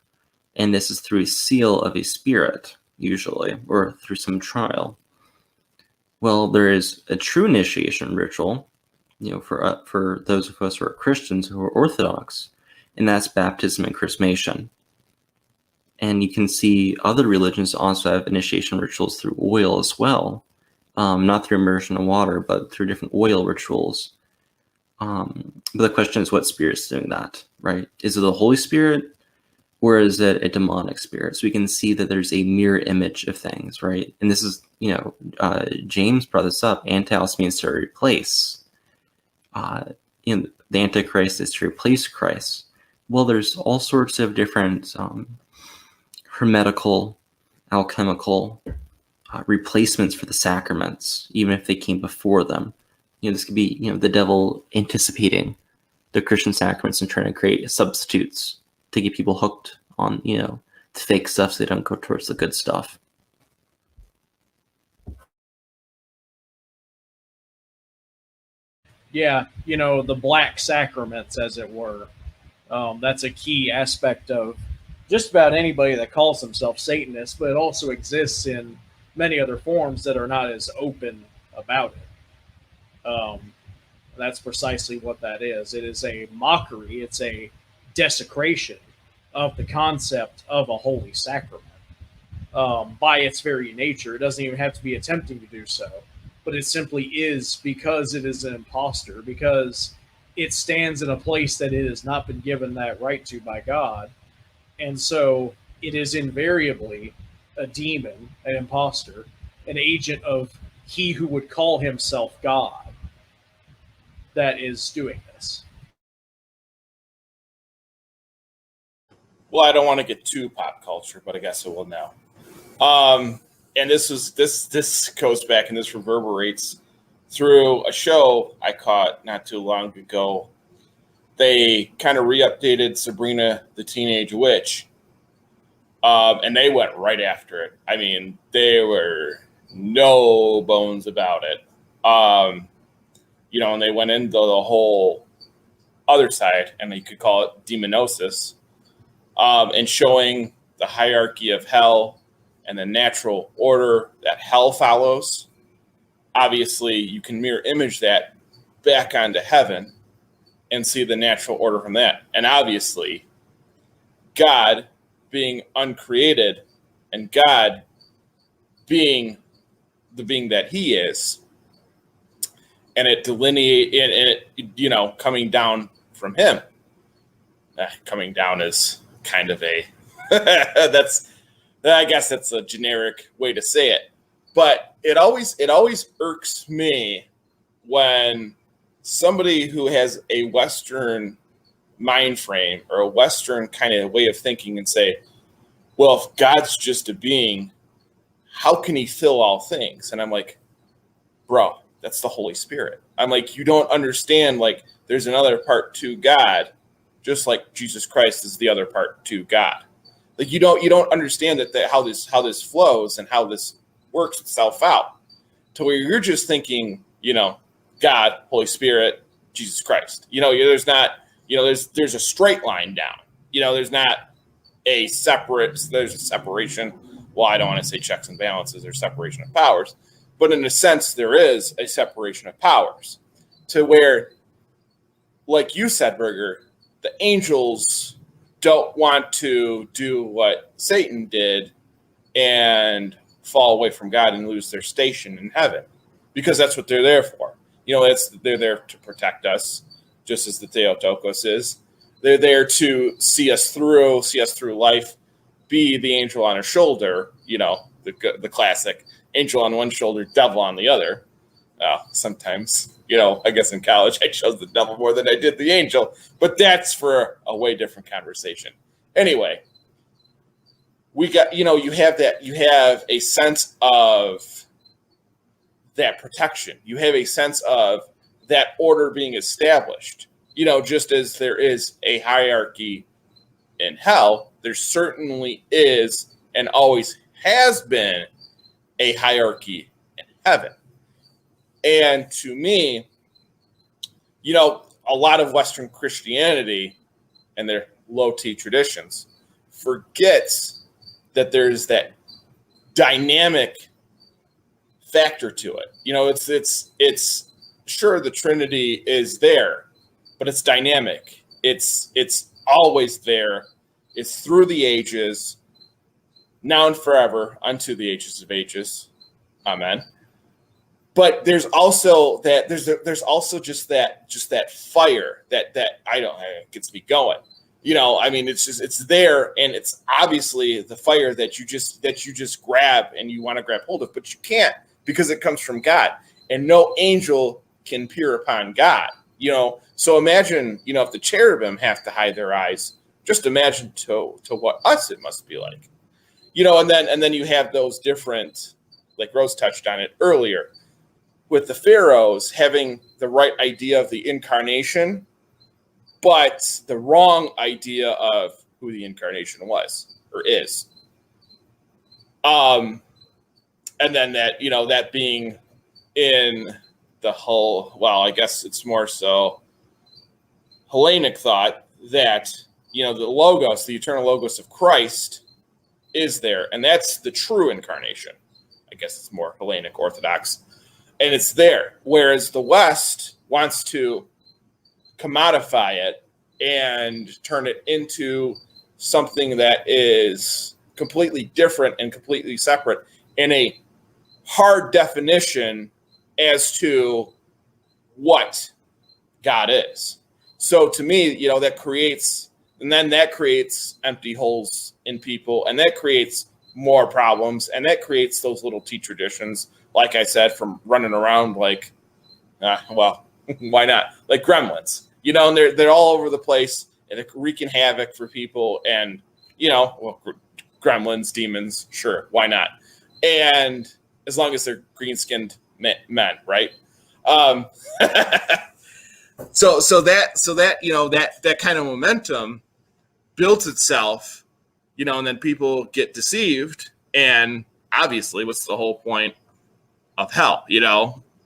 And this is through a seal of a spirit, usually, or through some trial. Well, there is a true initiation ritual, for those of us who are Christians who are Orthodox, and that's baptism and chrismation. And you can see other religions also have initiation rituals through oil as well, not through immersion in water, but through different oil rituals. But the question is, what spirit's doing that, right? Is it the Holy Spirit, or is it a demonic spirit? So we can see that there's a mirror image of things, right? And this is, James brought this up. Antios means to replace. The Antichrist is to replace Christ. Well, there's all sorts of different hermetical, alchemical replacements for the sacraments, even if they came before them. This could be, the devil anticipating the Christian sacraments and trying to create substitutes to get people hooked on, the fake stuff so they don't go towards the good stuff. Yeah, the black sacraments, as it were. That's a key aspect of just about anybody that calls themselves Satanist, but it also exists in many other forms that are not as open about it. That's precisely what that is. It is a mockery. It's a desecration of the concept of a holy sacrament. By its very nature, it doesn't even have to be attempting to do so, but it simply is, because it is an imposter, because it stands in a place that it has not been given that right to by God. And so it is invariably a demon, an imposter, an agent of he who would call himself God that is doing this. Well, I don't want to get too pop culture, but I guess I will now. And this goes back and this reverberates through a show I caught not too long ago. They kind of re-updated Sabrina the Teenage Witch, and they went right after it. I mean, there were no bones about it. And they went into the whole other side, and you could call it demonosis, and showing the hierarchy of hell and the natural order that hell follows. Obviously, you can mirror image that back onto heaven and see the natural order from that. And obviously, God being uncreated and God being the being that he is, and it coming down from him. Coming down is kind of a I guess that's a generic way to say it. But it always irks me when somebody who has a Western mind frame or a Western kind of way of thinking and say, well, if God's just a being, how can he fill all things? And I'm like, bro, that's the Holy Spirit. I'm like, you don't understand, like, there's another part to God, just like Jesus Christ is the other part to God. Like, you don't understand that how this flows and how this works itself out, to where you're just thinking, God, Holy Spirit, Jesus Christ. There's not, there's a straight line down. There's not there's a separation. Well, I don't want to say checks and balances, there's separation of powers, but in a sense, there is a separation of powers, to where, like you said, Berger, the angels don't want to do what Satan did and fall away from God and lose their station in heaven, because that's what they're there for. They're there to protect us, just as the Theotokos is. They're there to see us through life, be the angel on our shoulder, the classic angel on one shoulder, devil on the other. Sometimes, I guess in college I chose the devil more than I did the angel, but that's for a way different conversation. Anyway, we got, you have a sense of that protection. You have a sense of that order being established. Just as there is a hierarchy in hell, there certainly is and always has been a hierarchy in heaven. And to me, a lot of Western Christianity and their low T traditions forgets that there's that dynamic factor to it. It's sure the Trinity is there, but it's dynamic. It's always there. It's through the ages, now and forever, unto the ages of ages. Amen. But there's also that there's also just that fire that gets me going. It's there, and it's obviously the fire that you just grab and you want to grab hold of, but you can't, because it comes from God, and no angel can peer upon God. So imagine, if the cherubim have to hide their eyes, just imagine to what us it must be like. And then you have those different, like Rose touched on it earlier, with the pharaohs having the right idea of the incarnation, but the wrong idea of who the incarnation was or is. And then that being in the whole, well, I guess it's more so Hellenic thought that, the Logos, the eternal Logos of Christ is there. And that's the true incarnation. I guess it's more Hellenic Orthodox. And it's there. Whereas the West wants to commodify it and turn it into something that is completely different and completely separate in a hard definition as to what God is. So to me, that creates empty holes in people, and that creates more problems, and that creates those little T traditions like I said, from running around like, well, why not? Like gremlins, and they're all over the place and they're wreaking havoc for people. And, well, gremlins, demons, sure, why not? And as long as they're green-skinned men, right? So that kind of momentum builds itself, and then people get deceived. And obviously, what's the whole point of hell?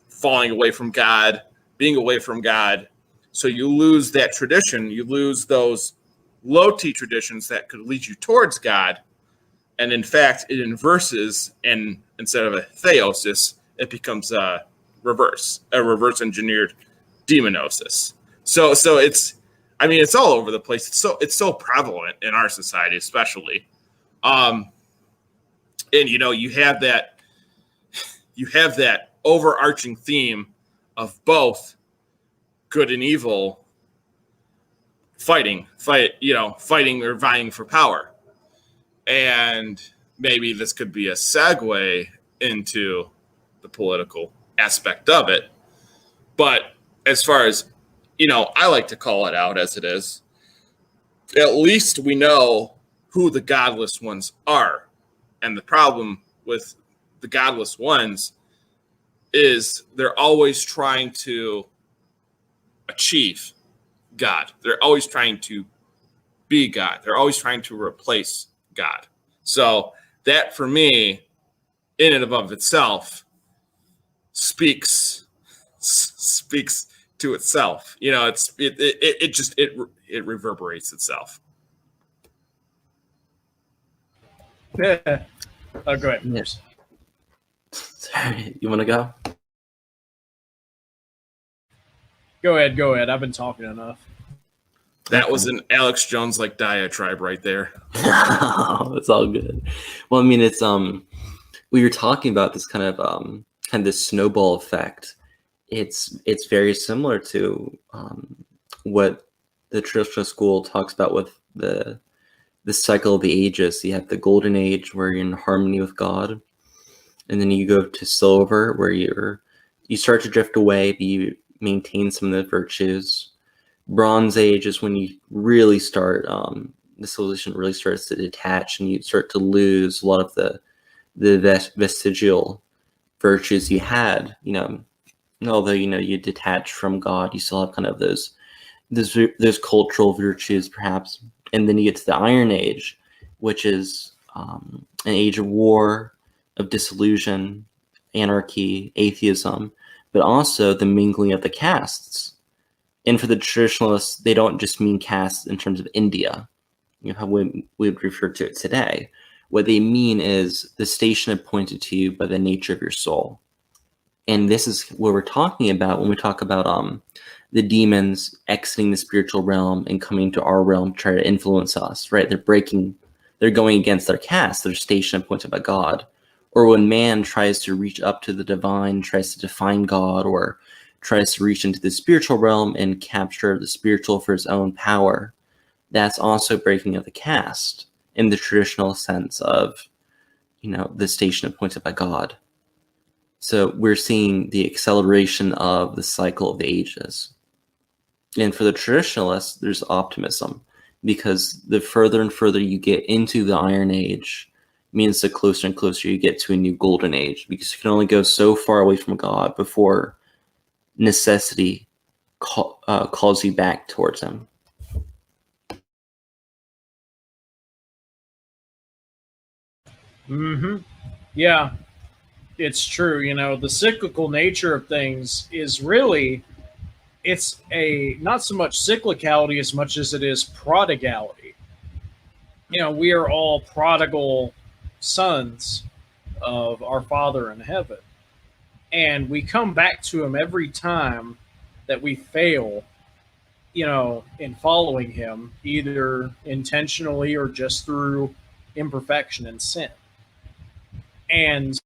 Falling away from God, being away from God. So you lose that tradition. You lose those low T traditions that could lead you towards God. And in fact, it inverses, and instead of a theosis, it becomes a reverse engineered demonosis. So it's all over the place. It's so prevalent in our society, especially. And you have that overarching theme of both good and evil fighting or vying for power. And maybe this could be a segue into the political aspect of it. But as far as, I like to call it out as it is. At least we know who the godless ones are. And the problem with the godless ones is they're always trying to achieve God. They're always trying to be God. They're always trying to replace God. So that, for me, in and of itself, speaks to itself. It reverberates itself. Yeah. Oh, go ahead. Yes. Sorry, you want to go? Go ahead. I've been talking enough. That was an Alex Jones like diatribe right there. No, it's all good. Well, it's we were talking about this kind of this snowball effect. It's very similar to what the traditional school talks about with the cycle of the ages. You have the golden age where you're in harmony with God, and then you go to silver where you start to drift away, but you maintain some of the virtues. Bronze age is when you really start, the civilization really starts to detach, and you start to lose a lot of the vestigial virtues you had. Although you detach from God, you still have kind of those cultural virtues, perhaps. And then you get to the Iron Age, which is an age of war, of disillusion, anarchy, atheism, but also the mingling of the castes. And for the traditionalists, they don't just mean castes in terms of India, how we would refer to it today. What they mean is the station appointed to you by the nature of your soul. And this is what we're talking about when we talk about the demons exiting the spiritual realm and coming to our realm to try to influence us, right? They're going against their caste, their station appointed by God. Or when man tries to reach up to the divine, tries to define God, or tries to reach into the spiritual realm and capture the spiritual for his own power, that's also breaking of the caste in the traditional sense of, the station appointed by God. So we're seeing the acceleration of the cycle of the ages. And for the traditionalists, there's optimism, because the further and further you get into the Iron Age means the closer and closer you get to a new golden age, because you can only go so far away from God before necessity calls you back towards him. Mm-hmm. Yeah, it's true. The cyclical nature of things is really, it's a not so much cyclicality as much as it is prodigality. We are all prodigal sons of our Father in heaven, and we come back to him every time that we fail, in following him, either intentionally or just through imperfection and sin. And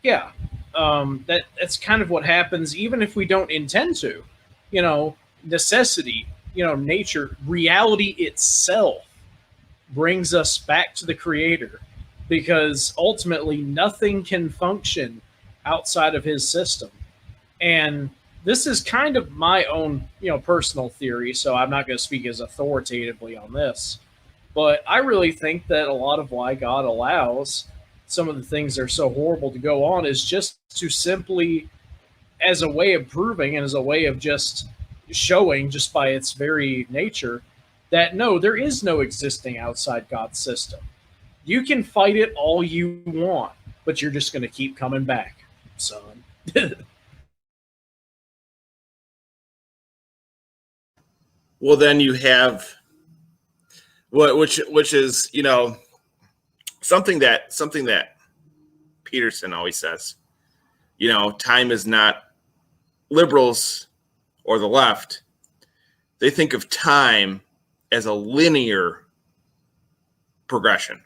yeah, that's kind of what happens, even if we don't intend to. Necessity, nature, reality itself brings us back to the Creator, because ultimately nothing can function outside of his system. And this is kind of my own, personal theory, so I'm not going to speak as authoritatively on this. But I really think that a lot of why God allows some of the things that are so horrible to go on is just to simply, as a way of proving and as a way of just showing, just by its very nature, that no, there is no existing outside God's system. You can fight it all you want, but you're just going to keep coming back, son. Well, then you have which is something that Peterson always says. Time is not liberals or the left. They think of time as a linear progression,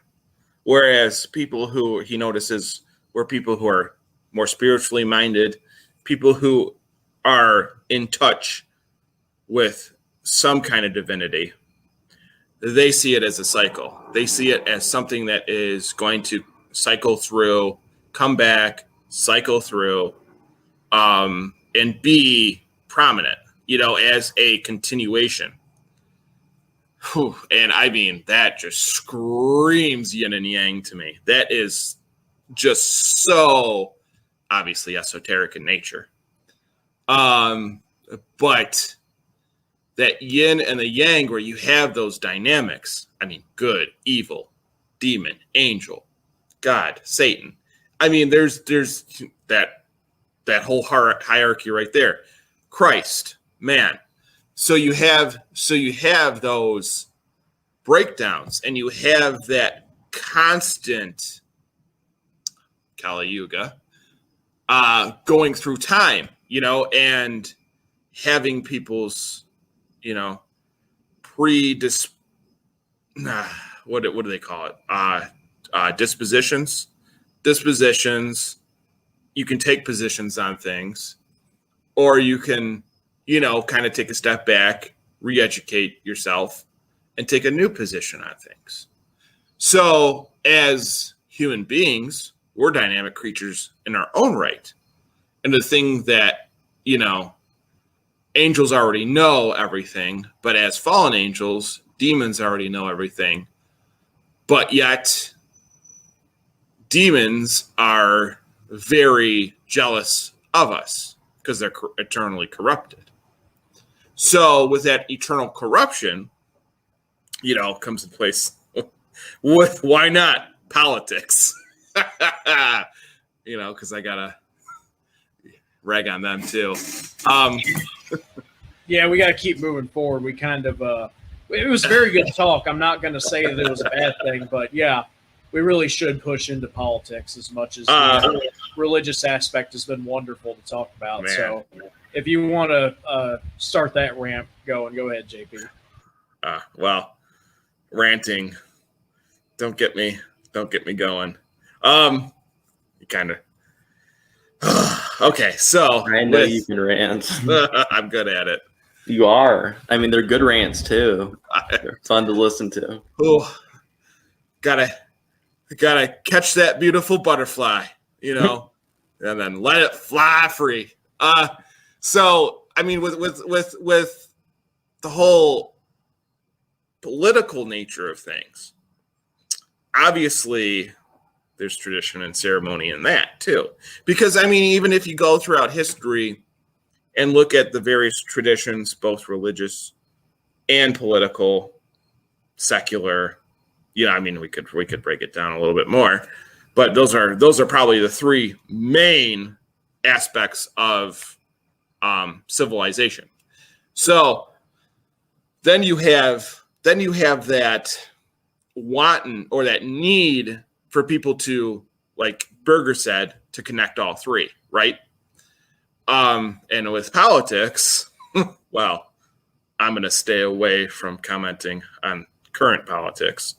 whereas people who he notices were people who are more spiritually minded, people who are in touch with some kind of divinity, they see it as a cycle. They see it as something that is going to cycle through, come back, cycle through, and be prominent, as a continuation. Whew. And I mean, that just screams yin and yang to me. That is just so obviously esoteric in nature. But that yin and the yang, where you have those dynamics, I mean, good, evil, demon, angel, God, Satan. I mean, there's that whole hierarchy right there. Christ, man. So you have those breakdowns, and you have that constant Kali Yuga going through time, and having people's what do they call it? Dispositions. You can take positions on things, or you can, kind of take a step back, re-educate yourself, and take a new position on things. So as human beings, we're dynamic creatures in our own right. And the thing that, angels already know everything, but as fallen angels, demons already know everything. But yet, demons are very jealous of us because they're eternally corrupted. So with that eternal corruption, comes in place with, why not, politics? Because I got to rag on them too. Yeah, we got to keep moving forward. We kind of, it was very good talk. I'm not going to say that it was a bad thing, but yeah, we really should push into politics as much as the religious aspect has been wonderful to talk about. Man. So if you want to start that ramp going, go ahead, JP. Well, ranting, don't get me going. You kind of. Okay, so I know you can rant. I'm good at it. You are. I mean, they're good rants too. They're fun to listen to. Oh, gotta catch that beautiful butterfly, and then let it fly free. So I mean, with the whole political nature of things, obviously there's tradition and ceremony in that too. Because I mean, even if you go throughout history and look at the various traditions, both religious and political, secular, I mean, we could break it down a little bit more, but those are probably the three main aspects of civilization. So then you have that wanton, or that need for people to, like Berger said, to connect all three, right? And with politics, well, I'm going to stay away from commenting on current politics,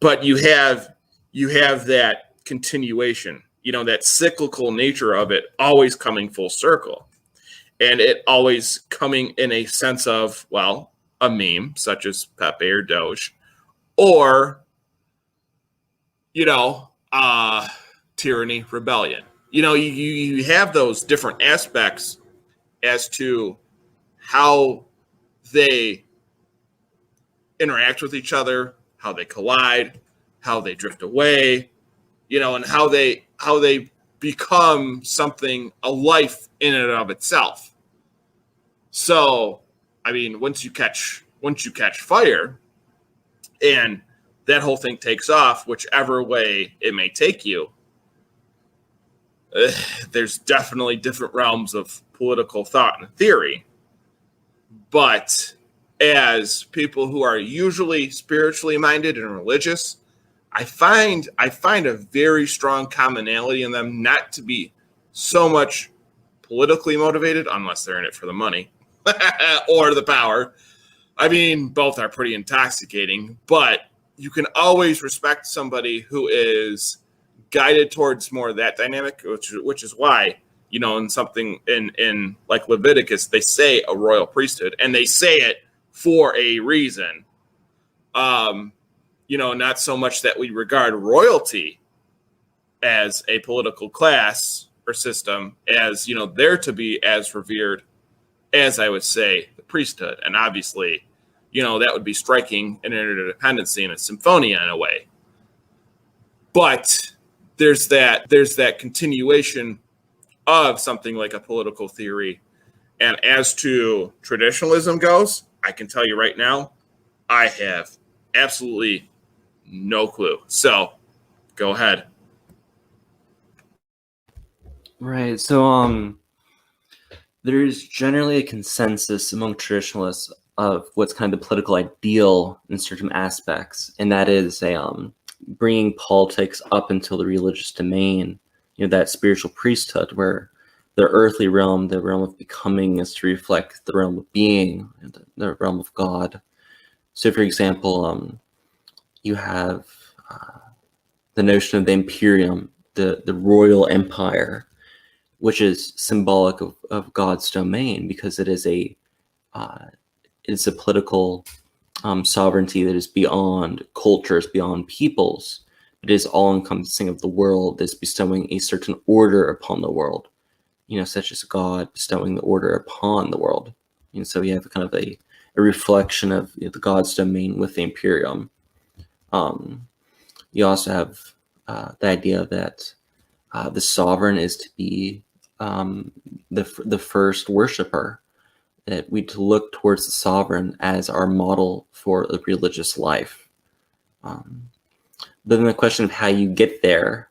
but you have that continuation, that cyclical nature of it always coming full circle, and it always coming in a sense of, well, a meme such as Pepe or Doge, or tyranny, rebellion. You have those different aspects as to how they interact with each other, how they collide, how they drift away, and how they become something, a life in and of itself. So, I mean, once you catch fire, and that whole thing takes off, whichever way it may take you, there's definitely different realms of political thought and theory. But as people who are usually spiritually minded and religious, I find a very strong commonality in them, not to be so much politically motivated, unless they're in it for the money or the power. I mean, both are pretty intoxicating, but you can always respect somebody who is guided towards more of that dynamic, which is why, in something in like Leviticus, they say a royal priesthood, and they say it for a reason. Not so much that we regard royalty as a political class or system as, they're to be as revered as, I would say, the priesthood. And obviously, that would be striking an interdependency and a symphonia in a way. But there's that continuation of something like a political theory. And as to traditionalism goes, I can tell you right now, I have absolutely no clue. So go ahead. Right. So there's generally a consensus among traditionalists of what's kind of the political ideal in certain aspects, and that is bringing politics up until the religious domain, that spiritual priesthood where the earthly realm, the realm of becoming, is to reflect the realm of being, the realm of God. So, for example, you have the notion of the imperium, the royal empire, which is symbolic of God's domain, because it is a political sovereignty that is beyond cultures, beyond peoples. It is all-encompassing of the world, is bestowing a certain order upon the world, such as God bestowing the order upon the world. And so you have kind of a reflection of the God's domain with the imperium. You also have the idea that the sovereign is to be the first worshiper, that we to look towards the sovereign as our model for the religious life. But then the question of how you get there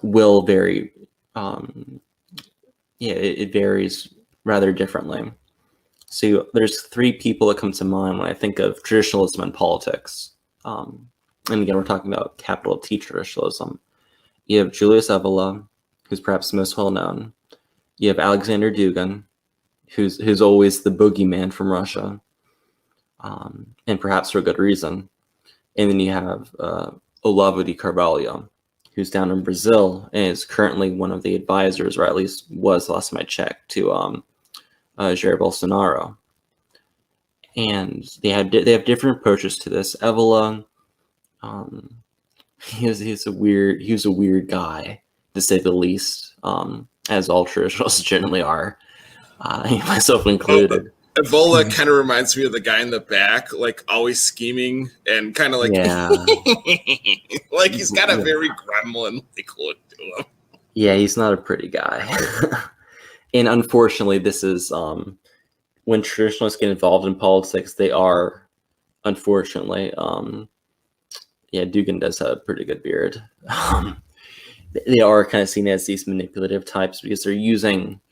will vary. It varies rather differently. So there's three people that come to mind when I think of traditionalism and politics. And again, we're talking about capital T traditionalism. You have Julius Evola, who's perhaps the most well-known. You have Alexander Dugin, who's always the boogeyman from Russia, and perhaps for good reason. And then you have Olavo de Carvalho, who's down in Brazil and is currently one of the advisors, or at least was last time I checked, to Jair Bolsonaro. And they have different approaches to this. Evola, he's a weird guy, to say the least, as all traditionalists generally are, myself included. Evola kind of reminds me of the guy in the back, like always scheming and kind of like, like he's got a very gremlin-like look to him. Yeah, he's not a pretty guy. And unfortunately, this is when traditionalists get involved in politics, they are, unfortunately, Dugin does have a pretty good beard. They are kind of seen as these manipulative types because they're using,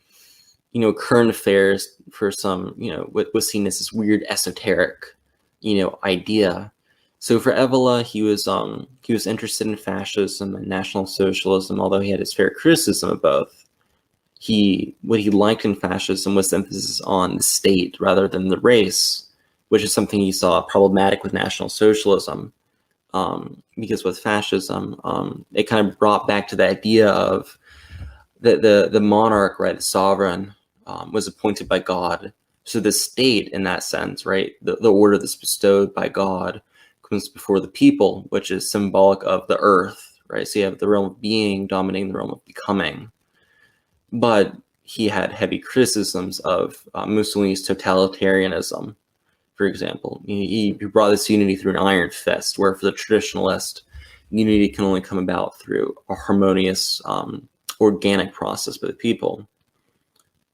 current affairs for some, what was seen as this weird esoteric, idea. So for Evola, he was interested in fascism and National Socialism, although he had his fair criticism of both. What he liked in fascism was the emphasis on the state rather than the race, which is something he saw problematic with National Socialism. Because with fascism, it kind of brought back to the idea of the monarch, right, the sovereign, was appointed by God. So the state, in that sense, right, the order that's bestowed by God, comes before the people, which is symbolic of the earth, right? So you have the realm of being dominating the realm of becoming. But he had heavy criticisms of Mussolini's totalitarianism, for example. He brought this unity through an iron fist, where for the traditionalist, unity can only come about through a harmonious, organic process by the people.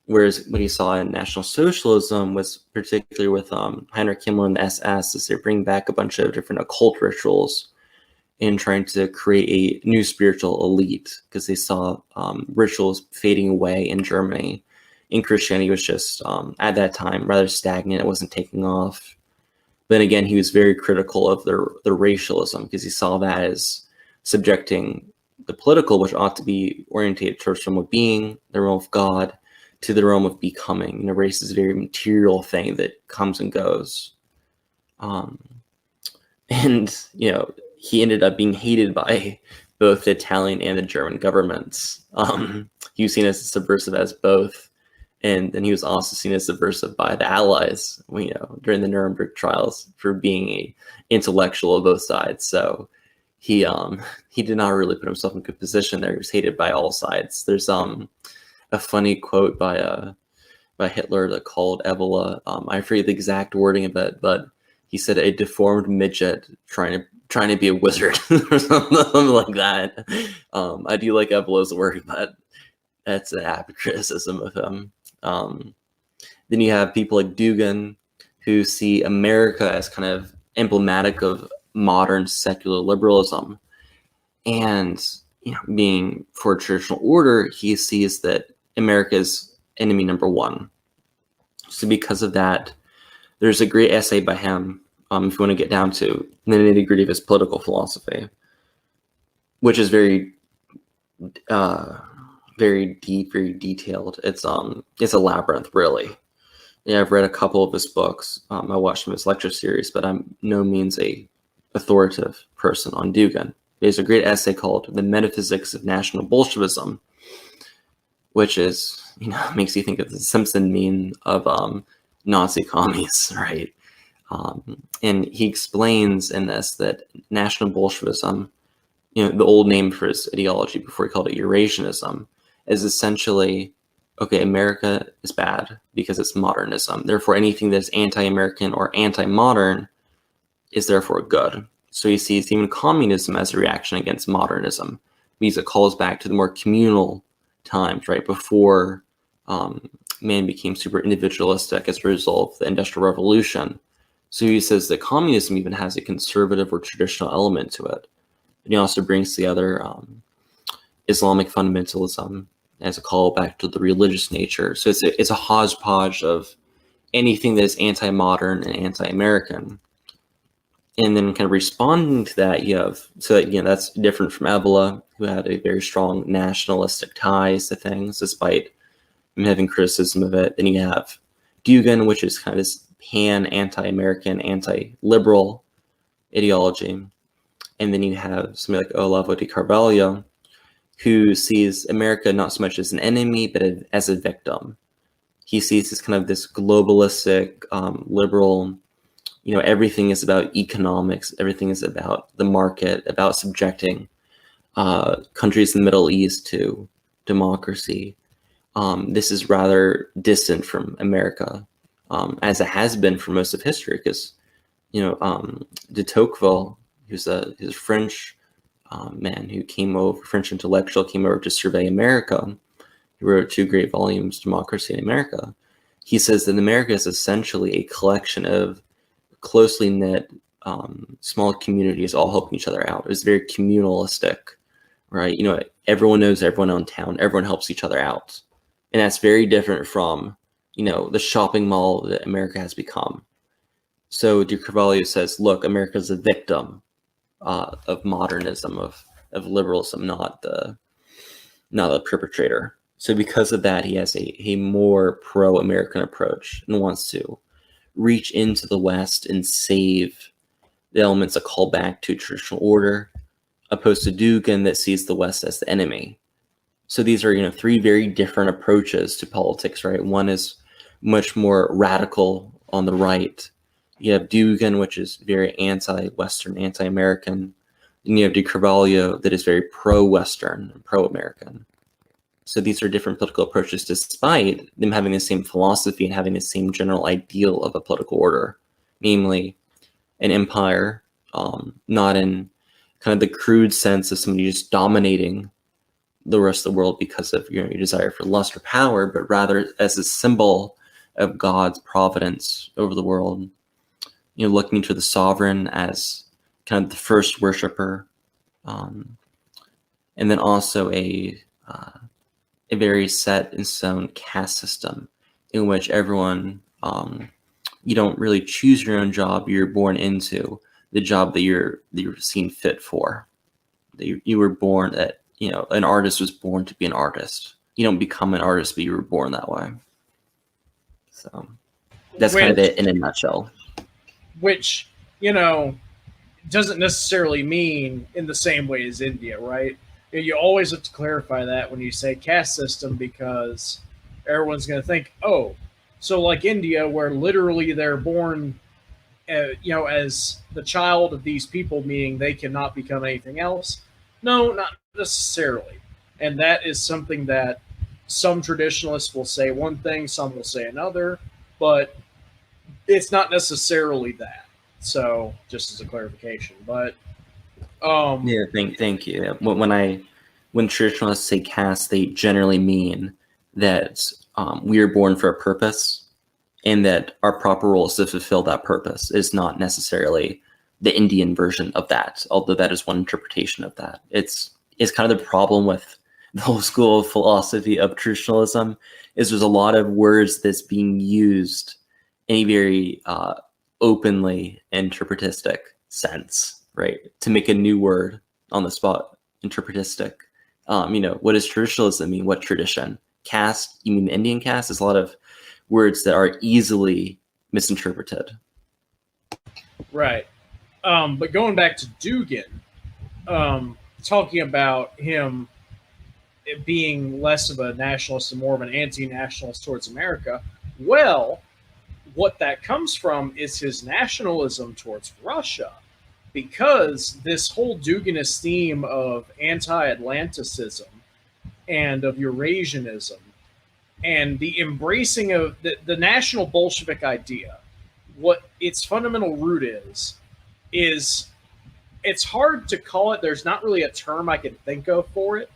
Whereas what he saw in National Socialism was particularly with Heinrich Himmler and the SS, is they bring back a bunch of different occult rituals in trying to create a new spiritual elite, because they saw rituals fading away in Germany. And Christianity was just, at that time, rather stagnant. It wasn't taking off. Then again, he was very critical of the racialism, because he saw that as subjecting the political, which ought to be orientated towards the realm of being, the realm of God, to the realm of becoming. Race is a very material thing that comes and goes. And, he ended up being hated by both the Italian and the German governments. He was seen as subversive as both. And then he was also seen as subversive by the Allies, during the Nuremberg trials, for being an intellectual of both sides. So he did not really put himself in a good position there. He was hated by all sides. There's a funny quote by Hitler that called Evola, I forget the exact wording of it, but he said a deformed midget trying to be a wizard or something like that. I do like Evola's work, but that's an apt criticism of him. Then you have people like Dugin, who see America as kind of emblematic of modern secular liberalism. And being for traditional order, he sees that America is enemy number one. So because of that, there's a great essay by him, if you want to get down to the nitty-gritty of his political philosophy, which is very deep, very detailed. It's a labyrinth, really. Yeah, I've read a couple of his books. I watched his lecture series, but I'm no means a authoritative person on Dugin. There's a great essay called "The Metaphysics of National Bolshevism," which is, makes you think of the Simpson meme of Nazi commies, right? And he explains in this that National Bolshevism, the old name for his ideology before he called it Eurasianism, is essentially, okay, America is bad because it's modernism. Therefore, anything that's anti-American or anti-modern is therefore good. So he sees even communism as a reaction against modernism, because it calls back to the more communal times, right, before man became super individualistic as a result of the Industrial Revolution. So he says that communism even has a conservative or traditional element to it. And he also brings together Islamic fundamentalism as a callback to the religious nature. So it's a hodgepodge of anything that is anti-modern and anti-American. And then kind of responding to that, that's different from Evola, who had a very strong nationalistic ties to things, despite him having criticism of it. Then you have Dugin, which is kind of this anti-American, anti-liberal ideology. And then you have somebody like Olavo de Carvalho, who sees America not so much as an enemy, but as a victim. He sees this kind of this globalistic, liberal, everything is about economics, everything is about the market, about subjecting countries in the Middle East to democracy. This is rather distant from America, as it has been for most of history, because, de Tocqueville, who's a French man who came over, French intellectual, came over to survey America. He wrote 2 great volumes, Democracy in America. He says that America is essentially a collection of closely knit small communities all helping each other out. It was very communalistic, right? Everyone knows everyone in town, everyone helps each other out. And that's very different from, the shopping mall that America has become. So de Carvalho says, look, America is a victim of modernism, of liberalism, not the perpetrator. So because of that, he has a more pro-American approach and wants to reach into the West and save the elements that call back to traditional order, opposed to Dugin that sees the West as the enemy. So these are, 3 very different approaches to politics, right? One is much more radical on the right, You have Dugin, which is very anti-Western, anti-American. And you have de Carvalho that is very pro-Western and pro-American. So these are different political approaches despite them having the same philosophy and having the same general ideal of a political order, namely an empire, not in kind of the crude sense of somebody just dominating the rest of the world because of your desire for lust or power, but rather as a symbol of God's providence over the world. Looking to the sovereign as kind of the first worshiper, and then also a very set in stone caste system in which everyone, you don't really choose your own job. You're born into the job that you're seen fit for. That you were born at, an artist was born to be an artist. You don't become an artist, but you were born that way. So that's kind of it in a nutshell. Which, doesn't necessarily mean in the same way as India, right? You always have to clarify that when you say caste system, because everyone's going to think, oh, so like India, where literally they're born, as the child of these people, meaning they cannot become anything else. No, not necessarily. And that is something that some traditionalists will say one thing, some will say another, but it's not necessarily that. So just as a clarification, but yeah, thank you. When traditionalists say caste, they generally mean that we are born for a purpose, and that our proper role is to fulfill that purpose. Is not necessarily the Indian version of that, although that is one interpretation of that. It's kind of the problem with the whole school of philosophy of traditionalism is there's a lot of words that's being used in a very openly interpretistic sense, right? To make a new word on the spot, interpretistic. What does traditionalism mean? What tradition? Caste? You mean the Indian caste? There's a lot of words that are easily misinterpreted. Right. But going back to Dugin, talking about him being less of a nationalist and more of an anti-nationalist towards America, well, what that comes from is his nationalism towards Russia, because this whole Duginist theme of anti-Atlanticism and of Eurasianism and the embracing of the national Bolshevik idea, what its fundamental root is it's hard to call it. There's not really a term I can think of for it,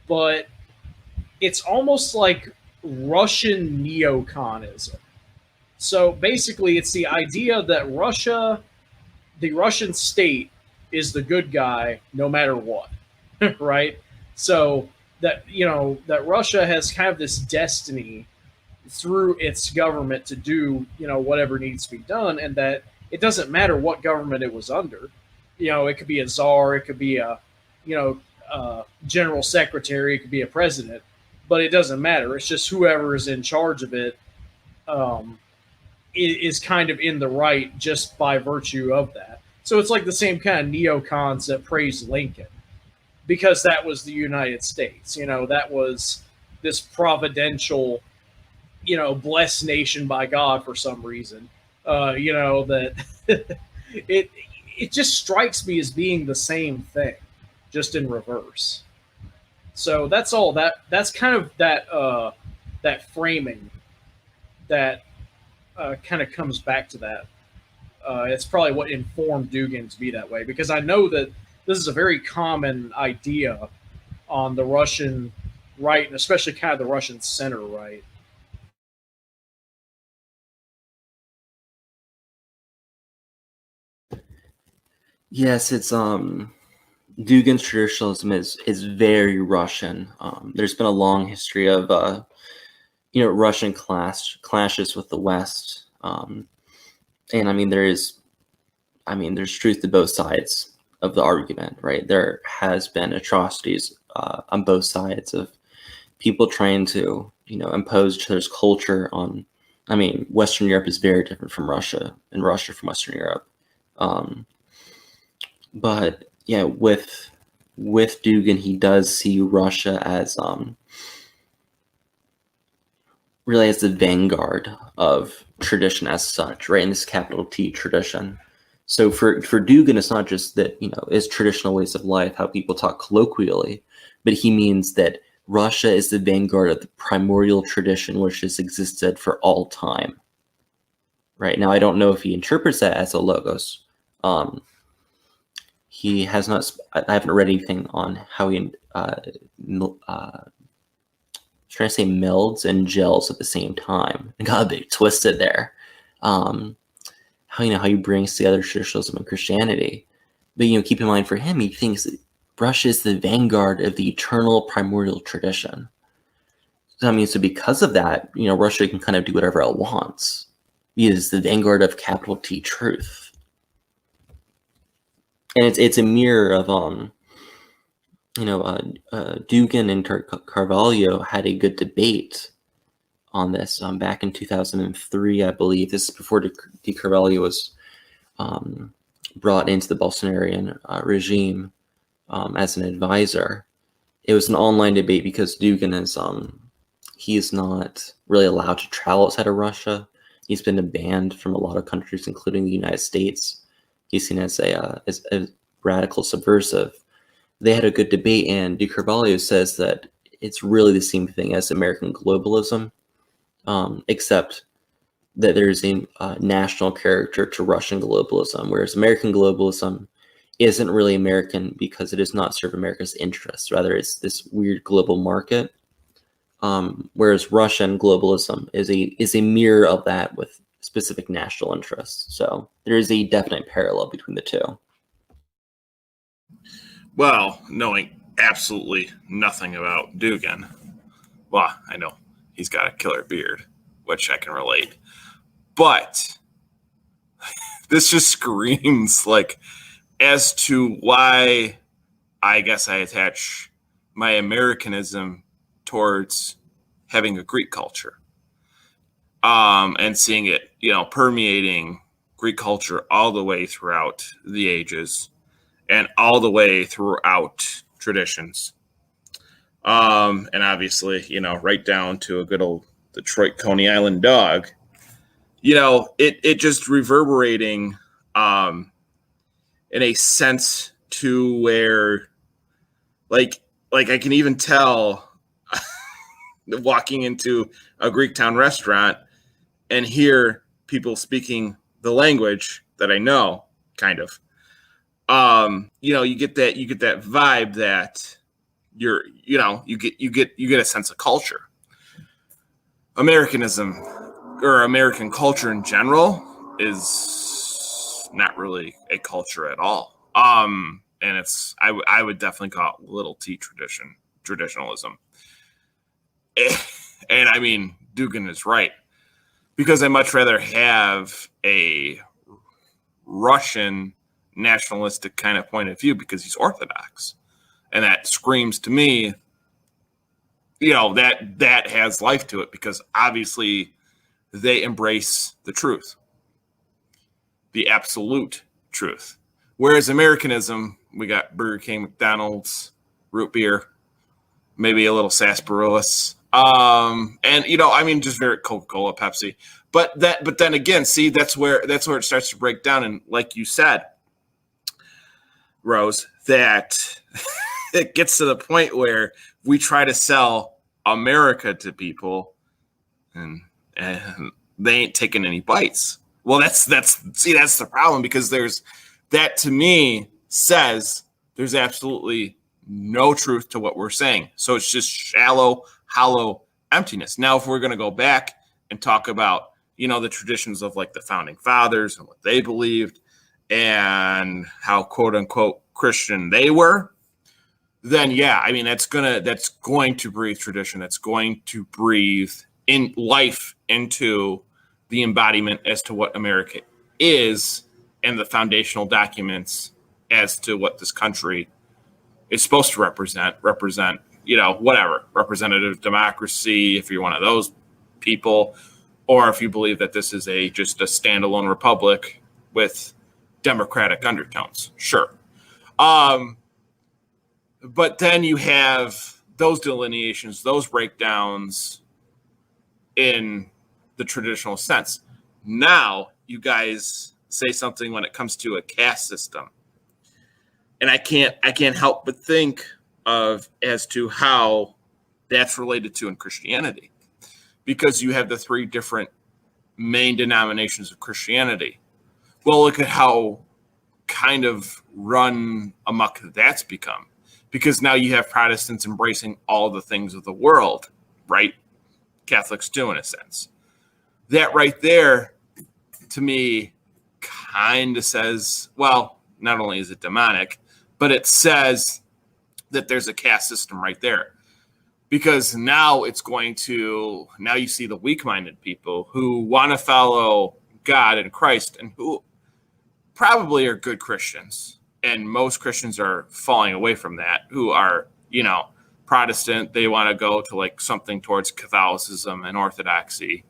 but it's almost like Russian neoconism. So basically, it's the idea that Russia, the Russian state, is the good guy no matter what, right? So that that Russia has kind of this destiny through its government to do whatever needs to be done, and that it doesn't matter what government it was under. It could be a czar, it could be a general secretary, it could be a president, but it doesn't matter. It's just whoever is in charge of it is kind of in the right just by virtue of that. So it's like the same kind of neocons that praise Lincoln, because that was the United States. That was this providential, blessed nation by God for some reason. That it just strikes me as being the same thing, just in reverse. So that's all. That's kind of that framing that kind of comes back to that. It's probably what informed Dugin to be that way, because I know that this is a very common idea on the Russian right, and especially kind of the Russian center right. Yes, it's Dugin's traditionalism is very Russian. There's been a long history of Russian clashes with the West, and there's truth to both sides of the argument, right? There has been atrocities on both sides of people trying to impose each other's culture on. Western Europe is very different from Russia, and Russia from Western Europe. But yeah, with Dugin, he does see Russia as really as the vanguard of tradition as such, right? In this capital T tradition. So for Dugin, it's not just that, it's traditional ways of life, how people talk colloquially, but he means that Russia is the vanguard of the primordial tradition which has existed for all time. Right now, I don't know if he interprets that as a logos. He has not. I haven't read anything on how he trying to say melds and gels at the same time. I got a bit twisted there. How he brings together traditionalism and Christianity, but keep in mind for him, he thinks that Russia is the vanguard of the eternal primordial tradition. So because of that, Russia can kind of do whatever it wants. He is the vanguard of capital T truth, and it's a mirror of Dugin and Carvalho had a good debate on this back in 2003, I believe. This is before De Carvalho was brought into the Bolsonarian regime as an advisor. It was an online debate because Dugin is he is not really allowed to travel outside of Russia. He's been banned from a lot of countries, including the United States. He's seen as a radical subversive. They had a good debate, and De Carvalho says that it's really the same thing as American globalism, except that there's a national character to Russian globalism, whereas American globalism isn't really American because it does not serve America's interests. Rather, it's this weird global market, whereas Russian globalism is a mirror of that with specific national interests. So there is a definite parallel between the two. Well, knowing absolutely nothing about Dugin, well, I know he's got a killer beard, which I can relate. But this just screams as to why I guess I attach my Americanism towards having a Greek culture, and seeing it, permeating Greek culture all the way throughout the ages and all the way throughout traditions. And obviously, right down to a good old Detroit Coney Island dog, it just reverberating in a sense to where like I can even tell walking into a Greektown restaurant and hear people speaking the language that I know, kind of. You get that vibe that you get a sense of culture. Americanism or American culture in general is not really a culture at all. And I would definitely call it little T traditionalism. And I mean, Dugin is right, because I much rather have a Russian nationalistic kind of point of view because he's Orthodox, and that screams to me, that has life to it, because obviously they embrace the truth, the absolute truth. Whereas Americanism, we got Burger King, McDonald's, root beer, maybe a little sarsaparilla, and just very Coca-Cola, Pepsi. But then again, see, that's where it starts to break down. And like you said, Rose, that it gets to the point where we try to sell America to people, and they ain't taking any bites. Well, that's the problem, because that to me says there's absolutely no truth to what we're saying. So it's just shallow, hollow emptiness. Now, if we're going to go back and talk about, the traditions of the founding fathers and what they believed and how quote unquote Christian they were, then yeah, that's going to breathe tradition. That's going to breathe in life into the embodiment as to what America is, and the foundational documents as to what this country is supposed to represent, whatever, representative democracy, if you're one of those people, or if you believe that this is just a standalone republic with democratic undertones, sure. But then you have those delineations, those breakdowns in the traditional sense. Now you guys say something when it comes to a caste system, and I can't help but think of as to how that's related to in Christianity, because you have the three different main denominations of Christianity. Well, look at how kind of run amok that's become, because now you have Protestants embracing all the things of the world, right? Catholics do, in a sense. That right there, to me, kind of says, well, not only is it demonic, but it says that there's a caste system right there. Because now you see the weak-minded people who want to follow God and Christ and who probably are good Christians. And most Christians are falling away from that, who are, Protestant. They want to go to like something towards Catholicism and Orthodoxy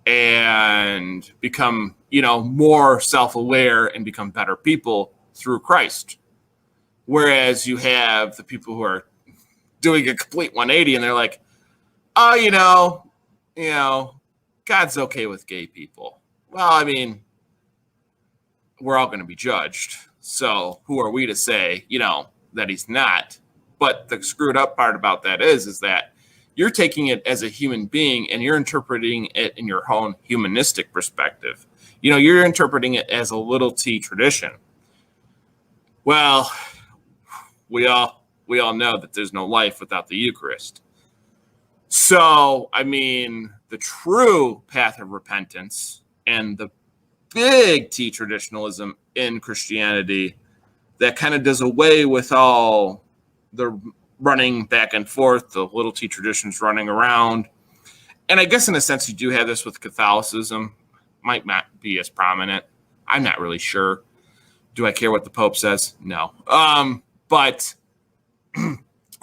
and become, more self-aware and become better people through Christ. Whereas you have the people who are doing a complete 180 and they're like, oh, God's okay with gay people. Well, I mean, we're all going to be judged. So who are we to say, that he's not? But the screwed up part about that is that you're taking it as a human being and you're interpreting it in your own humanistic perspective. You're interpreting it as a little t tradition. Well, we all know that there's no life without the Eucharist. So, I mean, the true path of repentance and the big T traditionalism in Christianity that kind of does away with all the running back and forth, the little T traditions running around. And I guess in a sense you do have this with Catholicism. Might not be as prominent. I'm not really sure. Do I care what the Pope says? No. But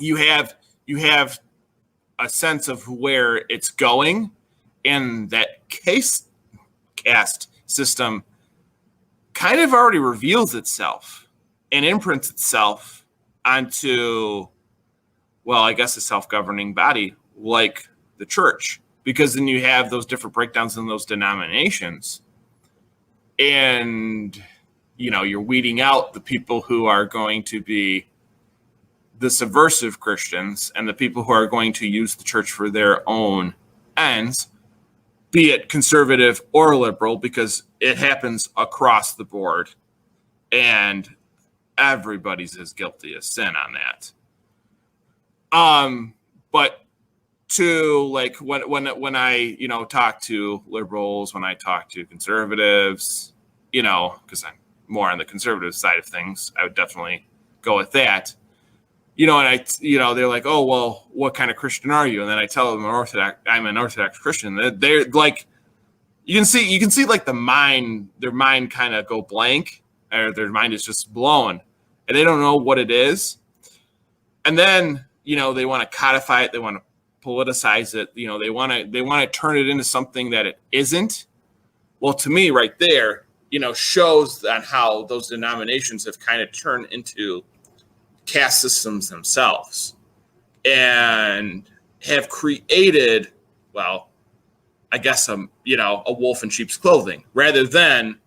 you have a sense of where it's going, and that caste system kind of already reveals itself and imprints itself onto, well, I guess a self-governing body like the church, because then you have those different breakdowns in those denominations, and you're weeding out the people who are going to be the subversive Christians and the people who are going to use the church for their own ends, be it conservative or liberal, because it happens across the board and everybody's as guilty as sin on that. But to like when I, talk to liberals, when I talk to conservatives, because I'm more on the conservative side of things, I would definitely go with that. And they're like, oh, well, what kind of Christian are you? And then I tell them I'm an Orthodox Christian. They're like, you can see like their mind kind of go blank, or their mind is just blown and they don't know what it is. And then, they want to codify it. They want to politicize it. They want to turn it into something that it isn't. Well, to me right there, shows on how those denominations have kind of turned into caste systems themselves and have created, well, I guess, a wolf in sheep's clothing, rather than,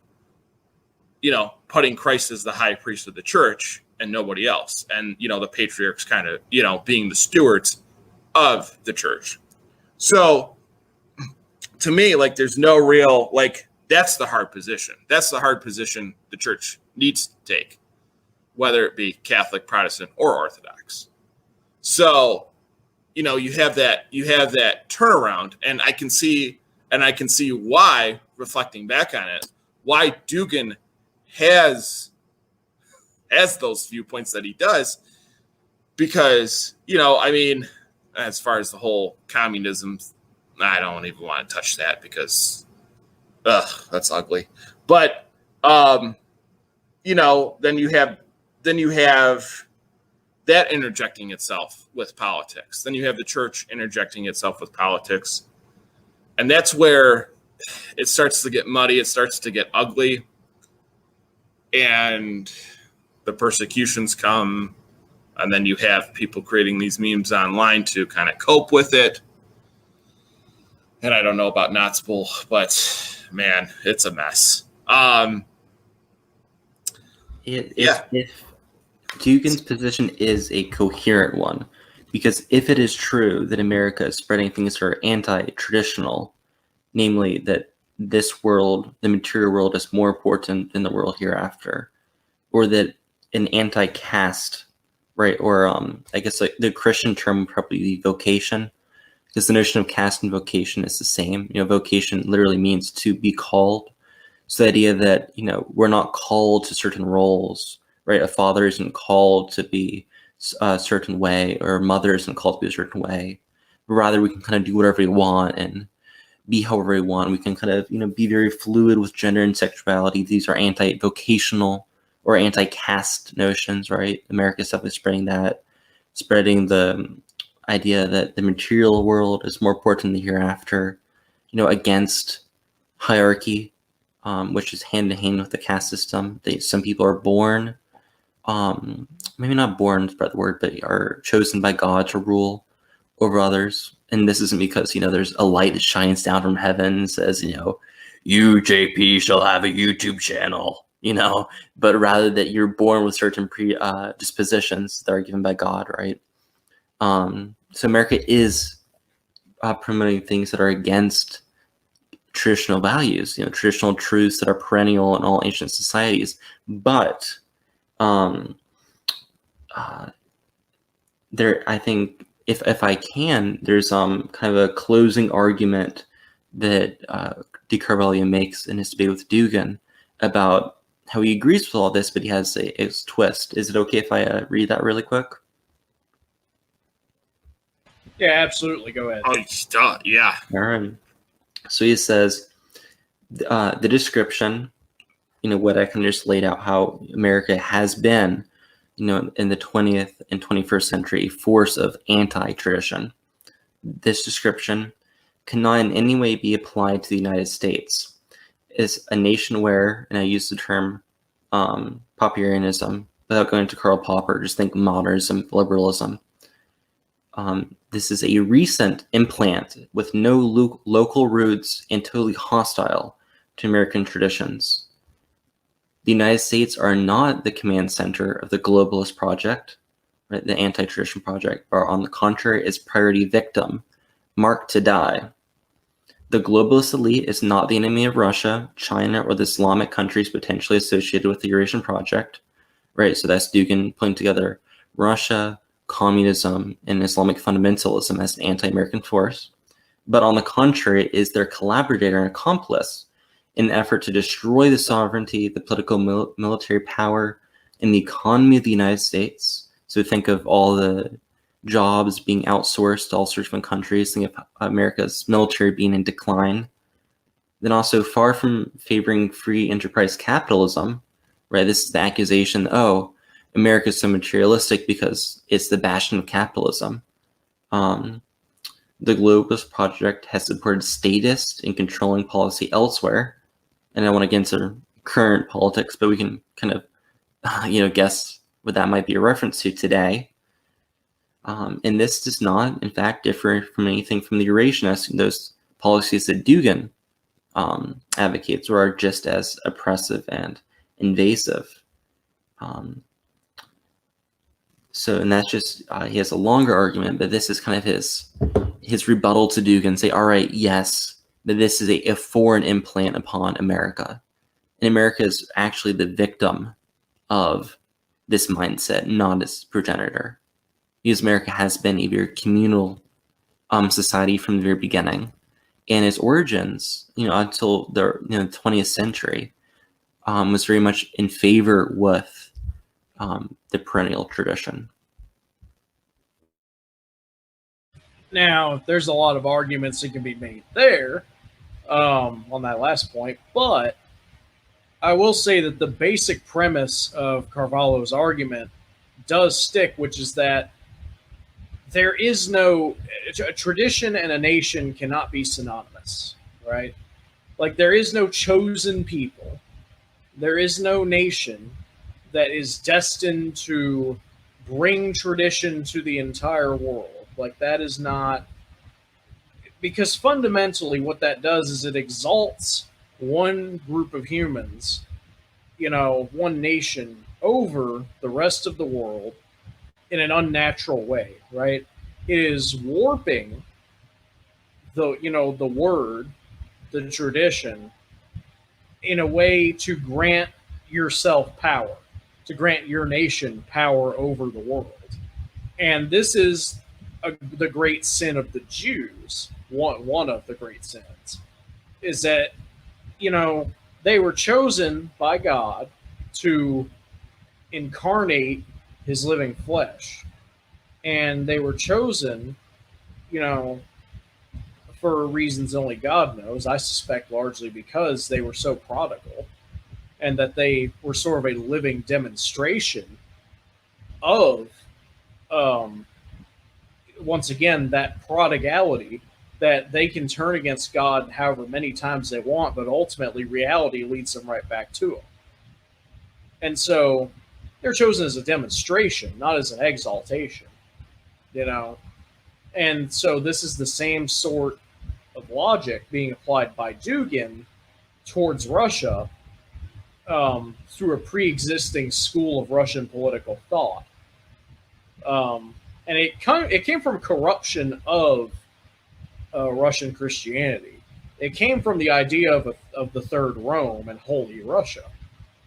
putting Christ as the high priest of the church and nobody else. And, the patriarchs kind of, being the stewards of the church. So to me, like, there's no real, like, that's the hard position. That's the hard position the church needs to take, whether it be Catholic, Protestant, or Orthodox. So, you have that turnaround, and I can see why, reflecting back on it, why Dugan has those viewpoints that he does, because, as far as the whole communism, I don't even want to touch that because, that's ugly. But, then you have that interjecting itself with politics. Then you have the church interjecting itself with politics. And that's where it starts to get muddy. It starts to get ugly. And the persecutions come. And then you have people creating these memes online to kind of cope with it. And I don't know about Knoxville, but man, it's a mess. If Dugan's position is a coherent one, because if it is true that America is spreading things that are anti-traditional, namely that this world, the material world, is more important than the world hereafter, or that an anti-caste, right, or I guess like the Christian term would probably be vocation, because the notion of caste and vocation is the same. Vocation literally means to be called. So the idea that, we're not called to certain roles, right? A father isn't called to be a certain way, or a mother isn't called to be a certain way. But rather, we can kind of do whatever we want and be however we want. We can kind of, be very fluid with gender and sexuality. These are anti-vocational or anti-caste notions, right? America is definitely spreading the idea that the material world is more important than the hereafter, against hierarchy, which is hand in hand with the caste system. Some people are born, maybe not born is the right word, but are chosen by God to rule over others. And this isn't because, there's a light that shines down from heaven and says, you, JP, shall have a YouTube channel, but rather that you're born with certain dispositions that are given by God, right? So America is promoting things that are against traditional values, traditional truths that are perennial in all ancient societies. But I think if I can, there's kind of a closing argument that de Carvalho makes in his debate with Dugan about how he agrees with all this, but he has a twist. Is it okay if I read that really quick? Yeah, absolutely. Go ahead. Oh, yeah. All right. So he says, the description, what I can just laid out, how America has been, in the 20th and 21st century, a force of anti-tradition. This description cannot in any way be applied to the United States. It's a nation where, and I use the term Popperianism, without going to Karl Popper, just think modernism, liberalism. This is a recent implant with no local roots and totally hostile to American traditions. The United States are not the command center of the globalist project, right, the anti-tradition project, but on the contrary, is priority victim, marked to die. The globalist elite is not the enemy of Russia, China, or the Islamic countries potentially associated with the Eurasian project, right? So that's Dugan putting together Russia, communism, and Islamic fundamentalism as an anti-American force, but on the contrary is their collaborator and accomplice in the effort to destroy the sovereignty, the political military power, and the economy of the United States. So think of all the jobs being outsourced to all sorts of different countries. Think of America's military being in decline. Then also, far from favoring free enterprise capitalism, right? This is the accusation, America is so materialistic because it's the bastion of capitalism. The globalist project has supported statist and controlling policy elsewhere. And I want to get into current politics, but we can kind of, guess what that might be a reference to today. And this does not, in fact, differ from anything from the Eurasianists. Those policies that Dugan advocates are just as oppressive and invasive. And that's just, he has a longer argument, but this is kind of his rebuttal to Dugan, say, all right, yes, but this is a foreign implant upon America. And America is actually the victim of this mindset, not its progenitor. Because America has been a very communal society from the very beginning. And its origins, until the 20th century, was very much in favor with the perennial tradition. Now, there's a lot of arguments that can be made there on that last point, but I will say that the basic premise of Carvalho's argument does stick, which is that there is no a tradition and a nation cannot be synonymous, right? Like there is no chosen people. There is no nation that is destined to bring tradition to the entire world. Like that is not, because fundamentally what that does is it exalts one group of humans, one nation over the rest of the world in an unnatural way, right? It is warping the word, the tradition, in a way to grant yourself power, to grant your nation power over the world. And this is the great sin of the Jews. One of the great sins is that, they were chosen by God to incarnate his living flesh. And they were chosen, you know, for reasons only God knows. I suspect largely because they were so prodigal and that they were sort of a living demonstration of, um, once again, that prodigality, that they can turn against God however many times they want, but ultimately reality leads them right back to him. And so they're chosen as a demonstration, not as an exaltation, And so this is the same sort of logic being applied by Dugin towards Russia, through a pre-existing school of Russian political thought. And it came from corruption of Russian Christianity. It came from the idea of the Third Rome and Holy Russia,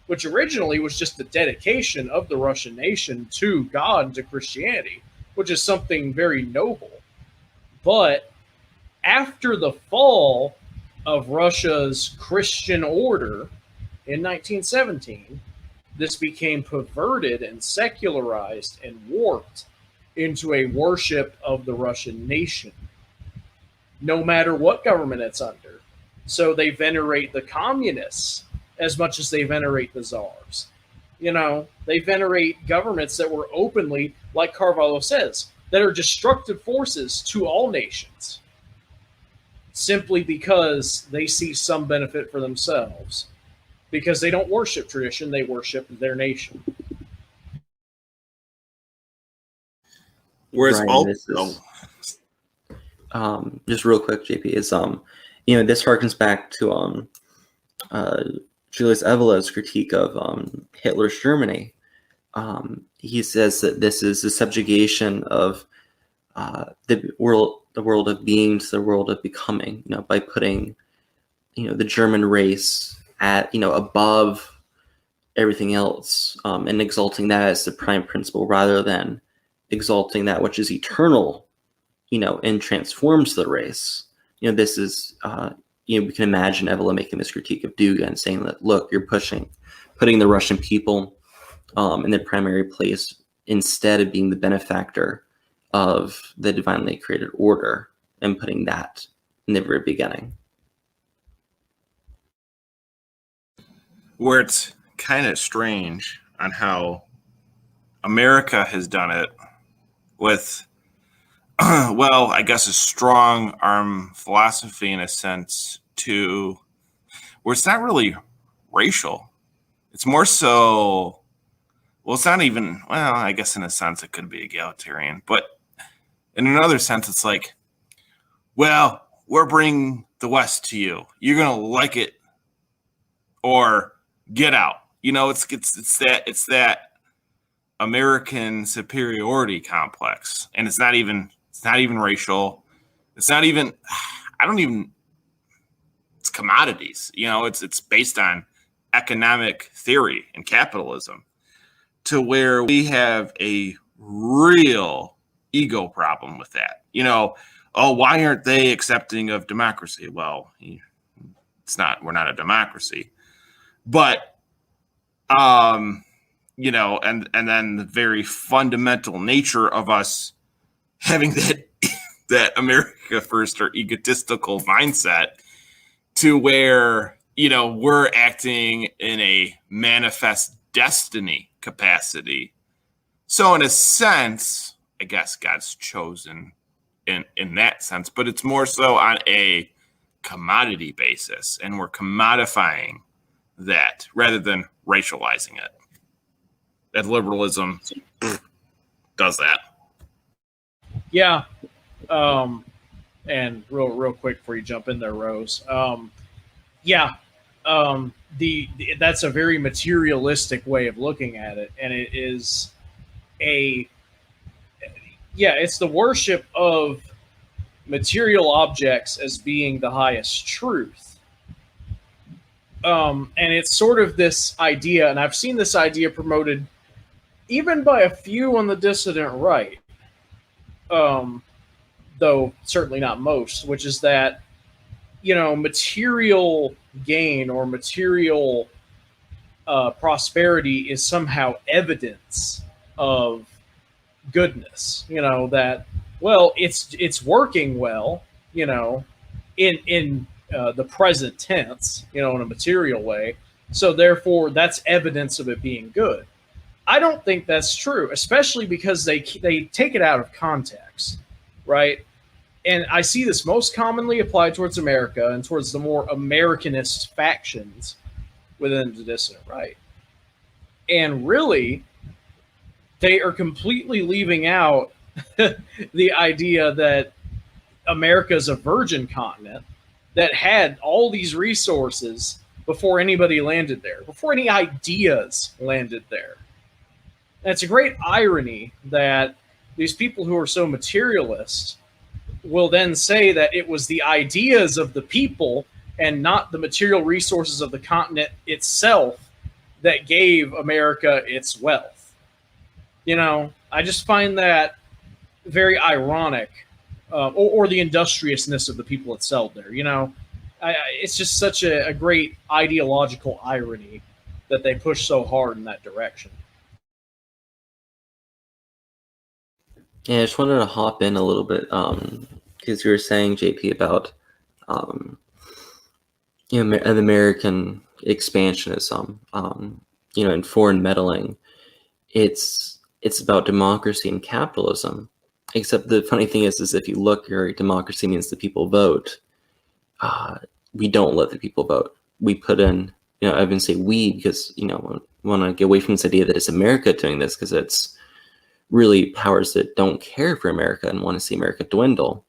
which originally was just the dedication of the Russian nation to God and to Christianity, which is something very noble. But after the fall of Russia's Christian order in 1917, this became perverted and secularized and warped into a worship of the Russian nation, no matter what government it's under. So they venerate the communists as much as they venerate the czars. They venerate governments that were openly, like Carvalho says, that are destructive forces to all nations, simply because they see some benefit for themselves. Because they don't worship tradition, they worship their nation. Whereas just real quick, JP, is this harkens back to Julius Evolar's critique of Hitler's Germany. He says that this is the subjugation of the world of being to the world of becoming. By putting the German race at above everything else, and exalting that as the prime principle rather than exalting that which is eternal, and transforms the race. This is we can imagine Evola making this critique of Duga and saying that, look, you're putting the Russian people in their primary place instead of being the benefactor of the divinely created order and putting that in the very beginning. Where it's kind of strange on how America has done it with, well, I guess a strong arm philosophy in a sense where it's not really racial. It's more so, well, it's not even, well, I guess in a sense it could be egalitarian, but in another sense it's like, well, we're bringing the West to you. You're going to like it or get out. It's that American superiority complex, and it's not even racial. It's not even, it's commodities. It's based on economic theory and capitalism, to where we have a real ego problem with that. Why aren't they accepting of democracy? Well, we're not a democracy. But, and then the very fundamental nature of us having that America first or egotistical mindset, to where, we're acting in a manifest destiny capacity. So in a sense, I guess God's chosen in that sense, but it's more so on a commodity basis, and we're commodifying that rather than racializing it. That liberalism does that. Yeah. And And real quick before you jump in there, Rose. Yeah, that's a very materialistic way of looking at it, and it is a it's the worship of material objects as being the highest truth. And it's sort of this idea, and I've seen this idea promoted even by a few on the dissident right, though certainly not most, which is that, material gain or material prosperity is somehow evidence of goodness. That, well, it's working well, in the present tense, in a material way. So therefore, that's evidence of it being good. I don't think that's true, especially because they take it out of context, right? And I see this most commonly applied towards America and towards the more Americanist factions within the dissident right. And really, they are completely leaving out the idea that America is a virgin continent that had all these resources before anybody landed there, before any ideas landed there. And it's a great irony that these people who are so materialist will then say that it was the ideas of the people and not the material resources of the continent itself that gave America its wealth. I just find that very ironic, or the industriousness of the people that settled there. It's just such a great ideological irony that they push so hard in that direction. Yeah, I just wanted to hop in a little bit because you were saying, JP, about American expansionism, and foreign meddling. It's about democracy and capitalism. Except the funny thing is if you look, your democracy means the people vote. We don't let the people vote. We put in, I even say we because, want to get away from this idea that it's America doing this, because it's really powers that don't care for America and want to see America dwindle.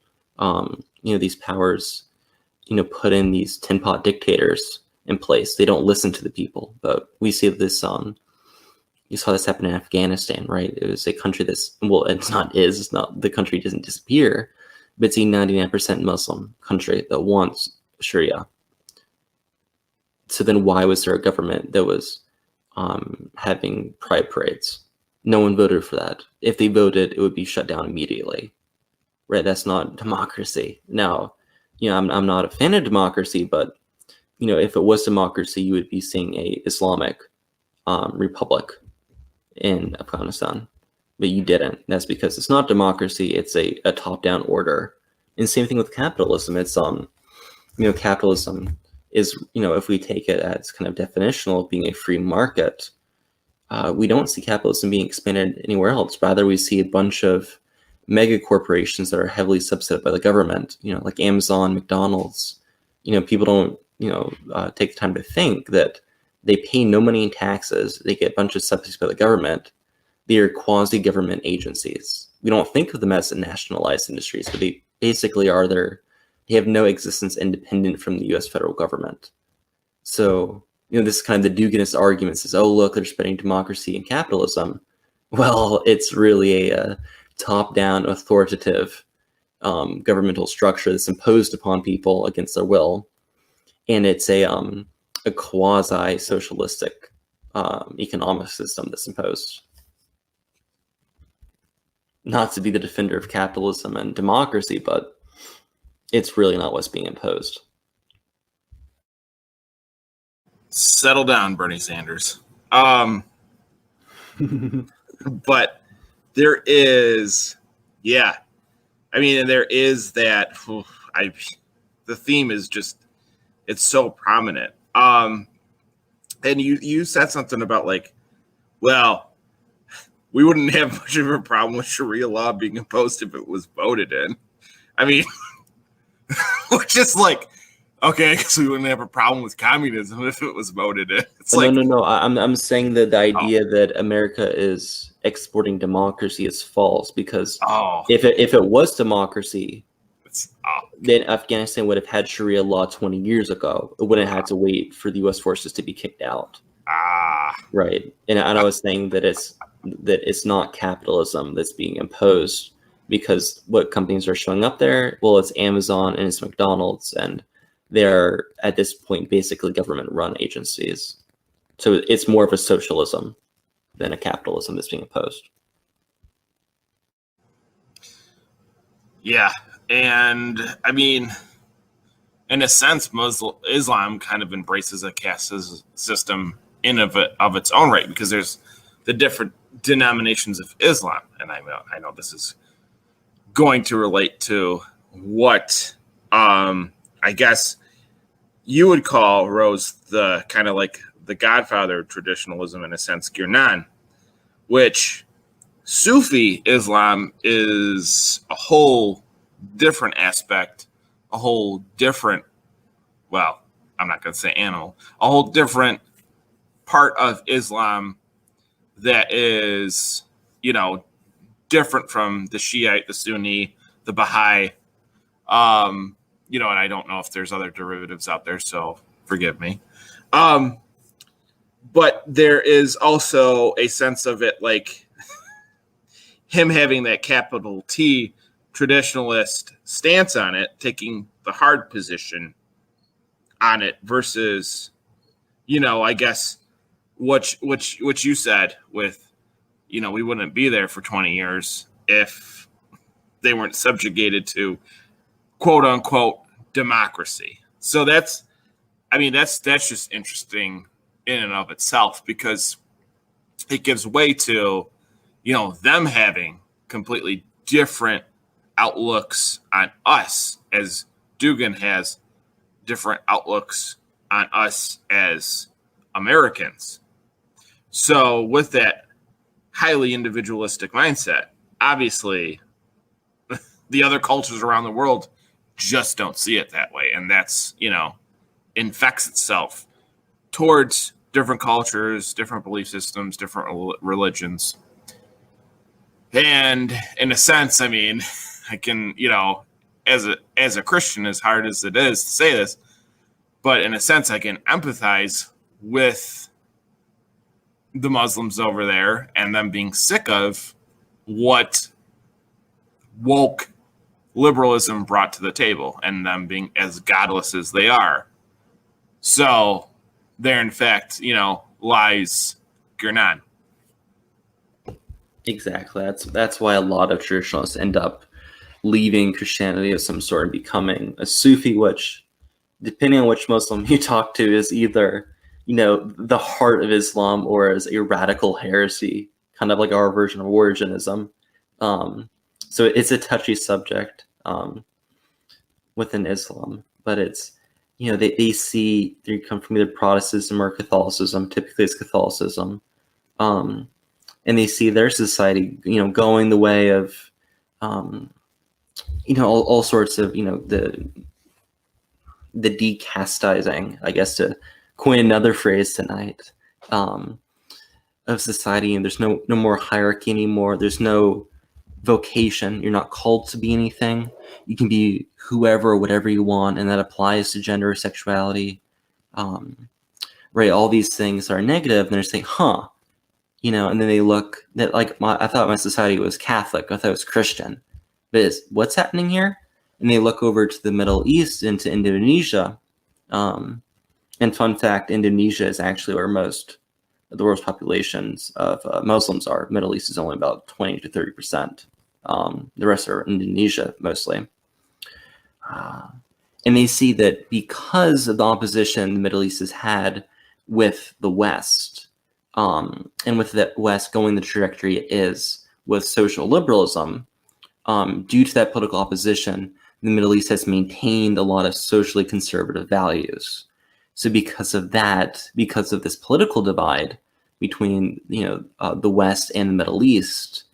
These powers, put in these tin pot dictators in place. They don't listen to the people. But we see this, you saw this happen in Afghanistan, right? It was a country it's not, the country doesn't disappear, but it's a 99% Muslim country that wants Sharia. So then why was there a government that was having pride parades? No one voted for that. If they voted, it would be shut down immediately, right? That's not democracy. Now, I'm not a fan of democracy, but, if it was democracy, you would be seeing a Islamic republic in Afghanistan, but you didn't. That's because it's not democracy. It's a top-down order. And same thing with capitalism. It's, capitalism is, if we take it as kind of definitional, being a free market, we don't see capitalism being expanded anywhere else. Rather, we see a bunch of mega corporations that are heavily subsidized by the government, like Amazon, McDonald's. People don't, take the time to think that they pay no money in taxes. They get a bunch of subsidies by the government. They are quasi-government agencies. We don't think of them as nationalized industries, but they basically are there. They have no existence independent from the U.S. federal government. So, this is kind of the do-goodness argument says, oh, look, they're spreading democracy and capitalism. Well, it's really a top-down, authoritative governmental structure that's imposed upon people against their will. And it's a quasi-socialistic economic system that's imposed. Not to be the defender of capitalism and democracy, but it's really not what's being imposed. Settle down, Bernie Sanders. But there is, there is that. The theme is just, it's so prominent. And you said something about we wouldn't have much of a problem with Sharia law being imposed if it was voted in. Which is okay, because we wouldn't have a problem with communism if it was voted in. It's No. I'm saying that the idea that America is exporting democracy is false, because if it was democracy, then Afghanistan would have had Sharia law 20 years ago. It wouldn't have to wait for the U.S. forces to be kicked out. Right. And I was saying that it's not capitalism that's being imposed, because what companies are showing up there, well, it's Amazon and it's McDonald's, and they're at this point basically government-run agencies. So it's more of a socialism than a capitalism that's being imposed. Yeah, and I mean, in a sense, Islam kind of embraces a caste system in of its own right, because there's the different denominations of Islam, and I know this is going to relate to what I guess you would call, Rose, the kind of like the godfather of traditionalism in a sense, Gurnan, which Sufi Islam is a whole different aspect, a whole different, well, I'm not going to say animal, a whole different part of Islam that is, different from the Shiite, the Sunni, the Baha'i, and I don't know if there's other derivatives out there, so forgive me. But there is also a sense of it, like him having that capital T traditionalist stance on it, taking the hard position on it versus, I guess what you said with, we wouldn't be there for 20 years if they weren't subjugated to quote unquote democracy. So that's just interesting in and of itself, because it gives way to, them having completely different outlooks on us, as Dugan has different outlooks on us as Americans. So with that highly individualistic mindset, obviously the other cultures around the world just don't see it that way. And that's, infects itself towards different cultures, different belief systems, different religions. And in a sense, I mean, I can, as a Christian, as hard as it is to say this, but in a sense, I can empathize with the Muslims over there and them being sick of what woke liberalism brought to the table, and them being as godless as they are. So there, in fact, lies Gurnan. Exactly. That's why a lot of traditionalists end up leaving Christianity of some sort and becoming a Sufi, which, depending on which Muslim you talk to, is either, the heart of Islam or is a radical heresy, kind of like our version of Origenism. So it's a touchy subject within Islam, but it's, they come from either Protestantism or Catholicism. Typically it's Catholicism. And they see their society, going the way of, all sorts of, the decastizing, I guess, to coin another phrase tonight, of society. And there's no more hierarchy anymore. There's no vocation. You're not called to be anything. You can be whoever or whatever you want, and that applies to gender or sexuality. Right? All these things are negative, and they're saying, and then they look that, like, I thought my society was Catholic. I thought it was Christian. But what's happening here? And they look over to the Middle East, into Indonesia. And fun fact, Indonesia is actually where most of the world's populations of Muslims are. Middle East is only about 20 to 30%. The rest are Indonesia mostly. And they see that because of the opposition the Middle East has had with the West, and with the West going the trajectory it is with social liberalism, due to that political opposition, the Middle East has maintained a lot of socially conservative values. So because of that, because of this political divide between, the West and the Middle East,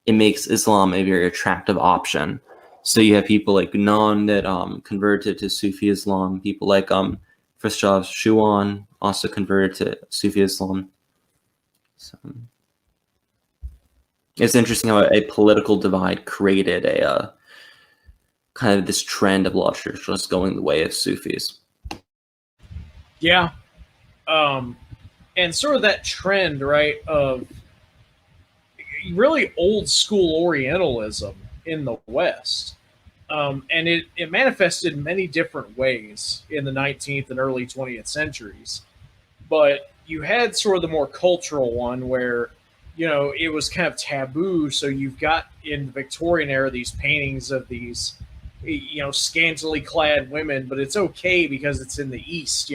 it makes Islam a very attractive option. So you have people like Gurnan that converted to Sufi Islam, people like Frithjof Schuon also converted to Sufi Islam. So it's interesting how a political divide created kind of this trend of a lot of traditionalists going the way of Sufis. Yeah. And sort of that trend, right, of really old school Orientalism in the West. And it manifested in many different ways in the 19th and early 20th centuries. But you had sort of the more cultural one where, it was kind of taboo. So you've got in the Victorian era these paintings of these, scantily clad women, but it's okay because it's in the East,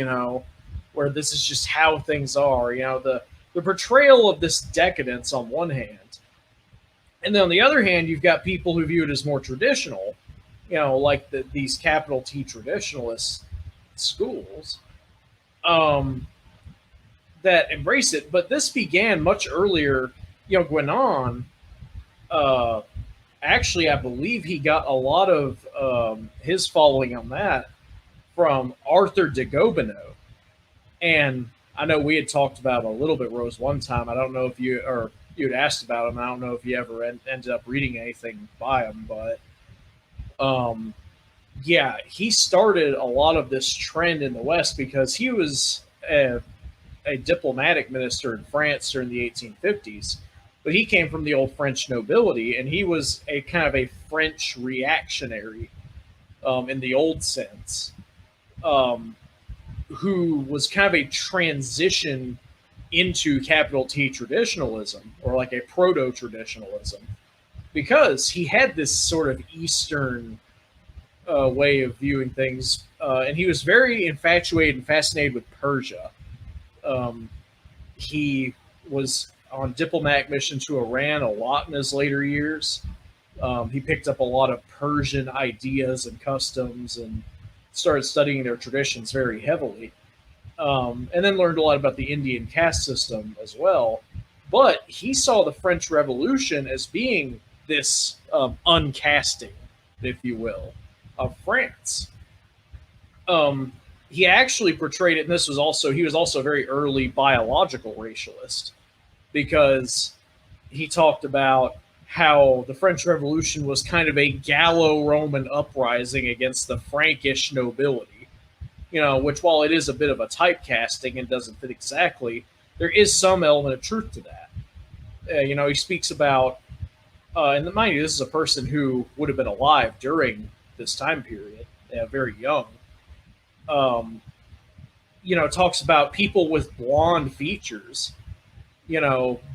where this is just how things are, the portrayal of this decadence on one hand. And then on the other hand, you've got people who view it as more traditional, like these capital T traditionalist schools that embrace it. But this began much earlier. Guénon, actually, I believe he got a lot of his following on that from Arthur de Gobineau. And I know we had talked about him a little bit, Rose, one time. I don't know if you had asked about him. I don't know if you ever ended up reading anything by him, but yeah, he started a lot of this trend in the West because he was a diplomatic minister in France during the 1850s, but he came from the old French nobility, and he was a kind of a French reactionary in the old sense, who was kind of a transition into capital T traditionalism, or like a proto-traditionalism, because he had this sort of Eastern way of viewing things, and he was very infatuated and fascinated with Persia. He was on diplomatic mission to Iran a lot in his later years. He picked up a lot of Persian ideas and customs and started studying their traditions very heavily. And then learned a lot about the Indian caste system as well. But he saw the French Revolution as being this uncasting, if you will, of France. He actually portrayed it, and he was also a very early biological racialist, because he talked about how the French Revolution was kind of a Gallo-Roman uprising against the Frankish nobility, which, while it is a bit of a typecasting and doesn't fit exactly, there is some element of truth to that. He speaks about, and mind you, this is a person who would have been alive during this time period, very young. Talks about people with blonde features,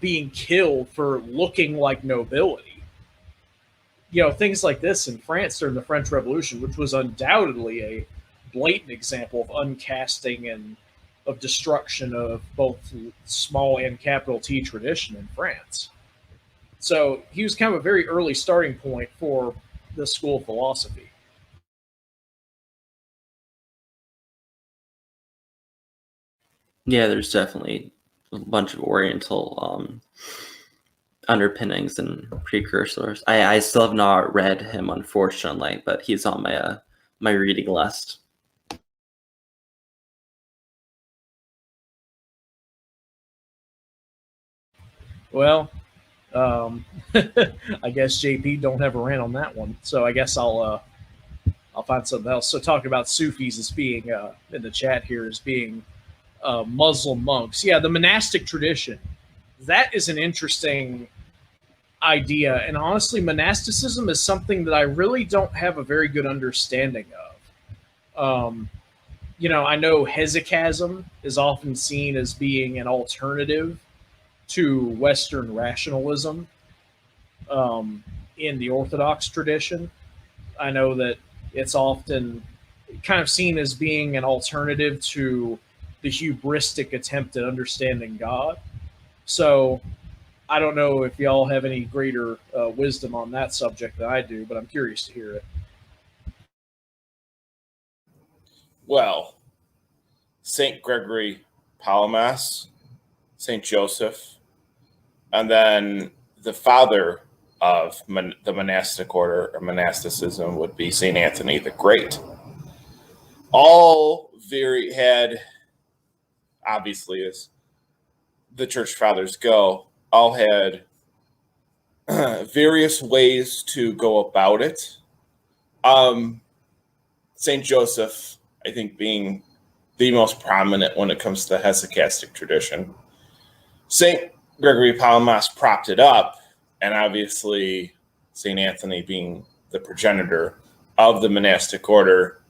being killed for looking like nobility. Things like this in France during the French Revolution, which was undoubtedly a blatant example of uncasting and of destruction of both small and capital T tradition in France. So he was kind of a very early starting point for the school of philosophy. Yeah, there's definitely a bunch of Oriental underpinnings and precursors. I still have not read him, unfortunately, but he's on my reading list. Well, I guess JP don't have a rant on that one, so I guess I'll find something else. So talking about Sufis as being in the chat here as being Muslim monks. Yeah, the monastic tradition. That is an interesting idea, and honestly, monasticism is something that I really don't have a very good understanding of. I know hesychasm is often seen as being an alternative to Western rationalism in the Orthodox tradition. I know that it's often kind of seen as being an alternative to the hubristic attempt at understanding God. So I don't know if y'all have any greater wisdom on that subject than I do, but I'm curious to hear it. Well, St. Gregory Palamas, St. Joseph, and then the father of the monastic order or monasticism would be St. Anthony the Great. All had, obviously, as the church fathers go, all had various ways to go about it. Saint Joseph, I think, being the most prominent when it comes to the hesychastic tradition. Saint Gregory Palamas propped it up, and obviously Saint Anthony being the progenitor of the monastic order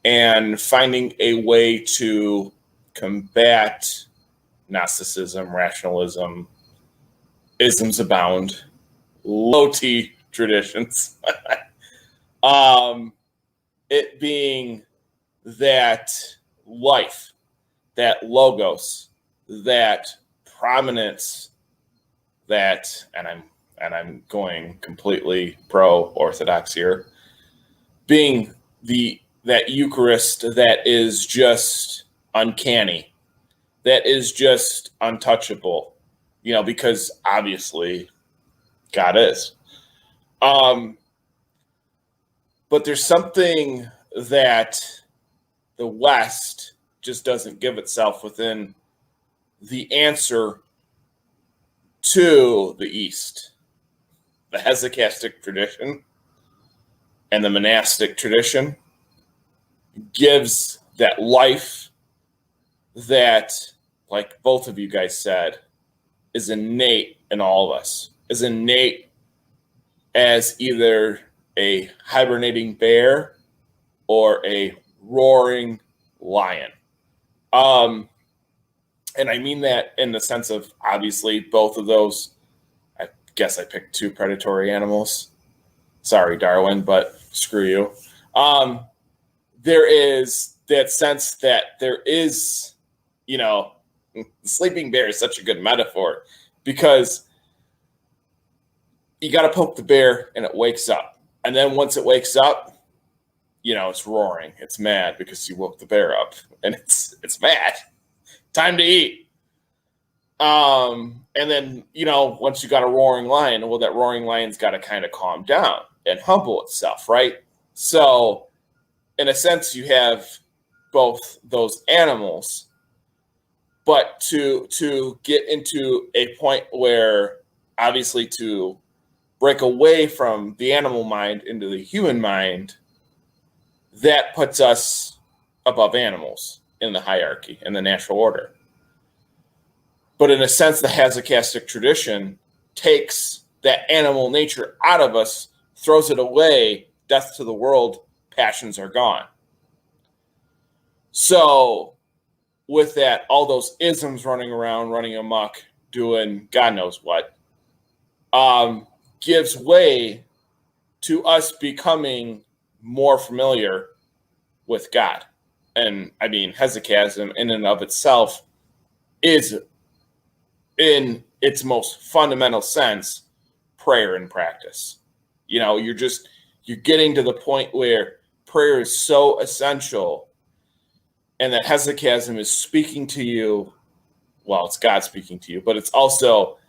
and finding a way to combat Gnosticism, rationalism, isms abound, low T traditions. It being that life, that logos, that prominence, that, and I'm going completely pro-Orthodox here, being that Eucharist that is just uncanny, that is just untouchable, because obviously God is. But there's something that the West just doesn't give itself within the answer to the East. The hesychastic tradition and the monastic tradition gives that life that, like both of you guys said, is innate in all of us, is innate as either a hibernating bear or a roaring lion. And I mean that in the sense of, obviously, both of those. I guess I picked two predatory animals. Sorry, Darwin, but screw you. There is that sense that there is, the sleeping bear is such a good metaphor because you got to poke the bear and it wakes up. And then once it wakes up, it's roaring. It's mad because you woke the bear up and it's mad. Time to eat. And then, once you got a roaring lion, well, that roaring lion's got to kind of calm down and humble itself, right? So in a sense, you have both those animals, but to get into a point where, obviously, to break away from the animal mind into the human mind, that puts us above animals in the hierarchy, in the natural order. But in a sense, the hesychastic tradition takes that animal nature out of us, throws it away, death to the world, passions are gone. So with that, all those isms running around, running amok, doing God knows what, gives way to us becoming more familiar with God. And I mean, hesychasm in and of itself is, in its most fundamental sense, prayer in practice. You're getting to the point where prayer is so essential, and that hesychasm is speaking to you. Well, it's God speaking to you, but it's also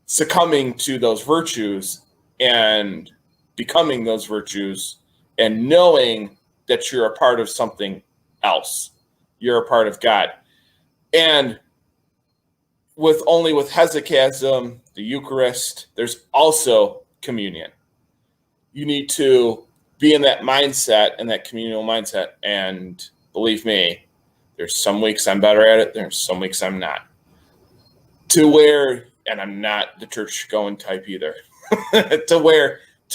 succumbing to those virtues and becoming those virtues and knowing that you're a part of something else. You're a part of God. And with hesychasm, the Eucharist, there's also communion. You need to be in that mindset, in that communal mindset. And believe me, there's some weeks I'm better at it. There's some weeks I'm not. And I'm not the church going type either. to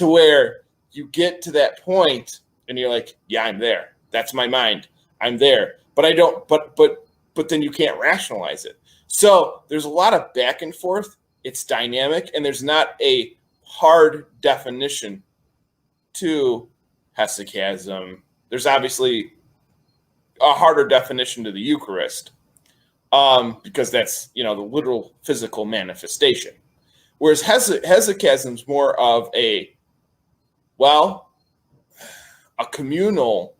where you get to that point and you're like, yeah, I'm there. That's my mind. I'm there. But I don't, but then you can't rationalize it. So there's a lot of back and forth. It's dynamic, and there's not a hard definition to hesychasm. There's obviously a harder definition to the Eucharist, because that's, the literal physical manifestation. Whereas hesychasm is more of a communal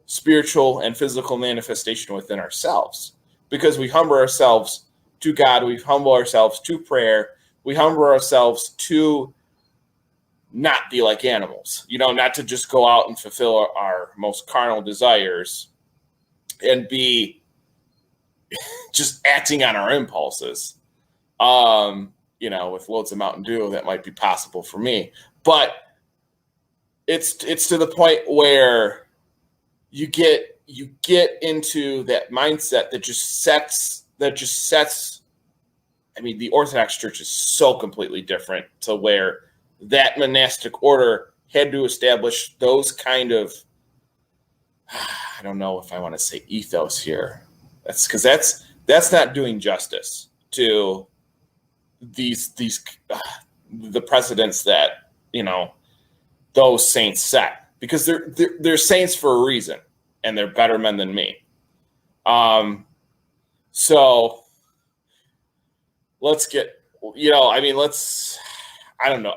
spiritual and physical manifestation within ourselves, because we humble ourselves to God, we humble ourselves to prayer, we humble ourselves to not be like animals, not to just go out and fulfill our most carnal desires and be just acting on our impulses. With loads of Mountain Dew, that might be possible for me. But it's to the point where you get into that mindset that just sets. I mean, the Orthodox Church is so completely different to where that monastic order had to establish those kind of, I don't know if I want to say ethos here. That's because that's not doing justice to these the precedents that, you know, those saints set, because they're saints for a reason, and they're better men than me. So let's get, you know, I mean, I don't know.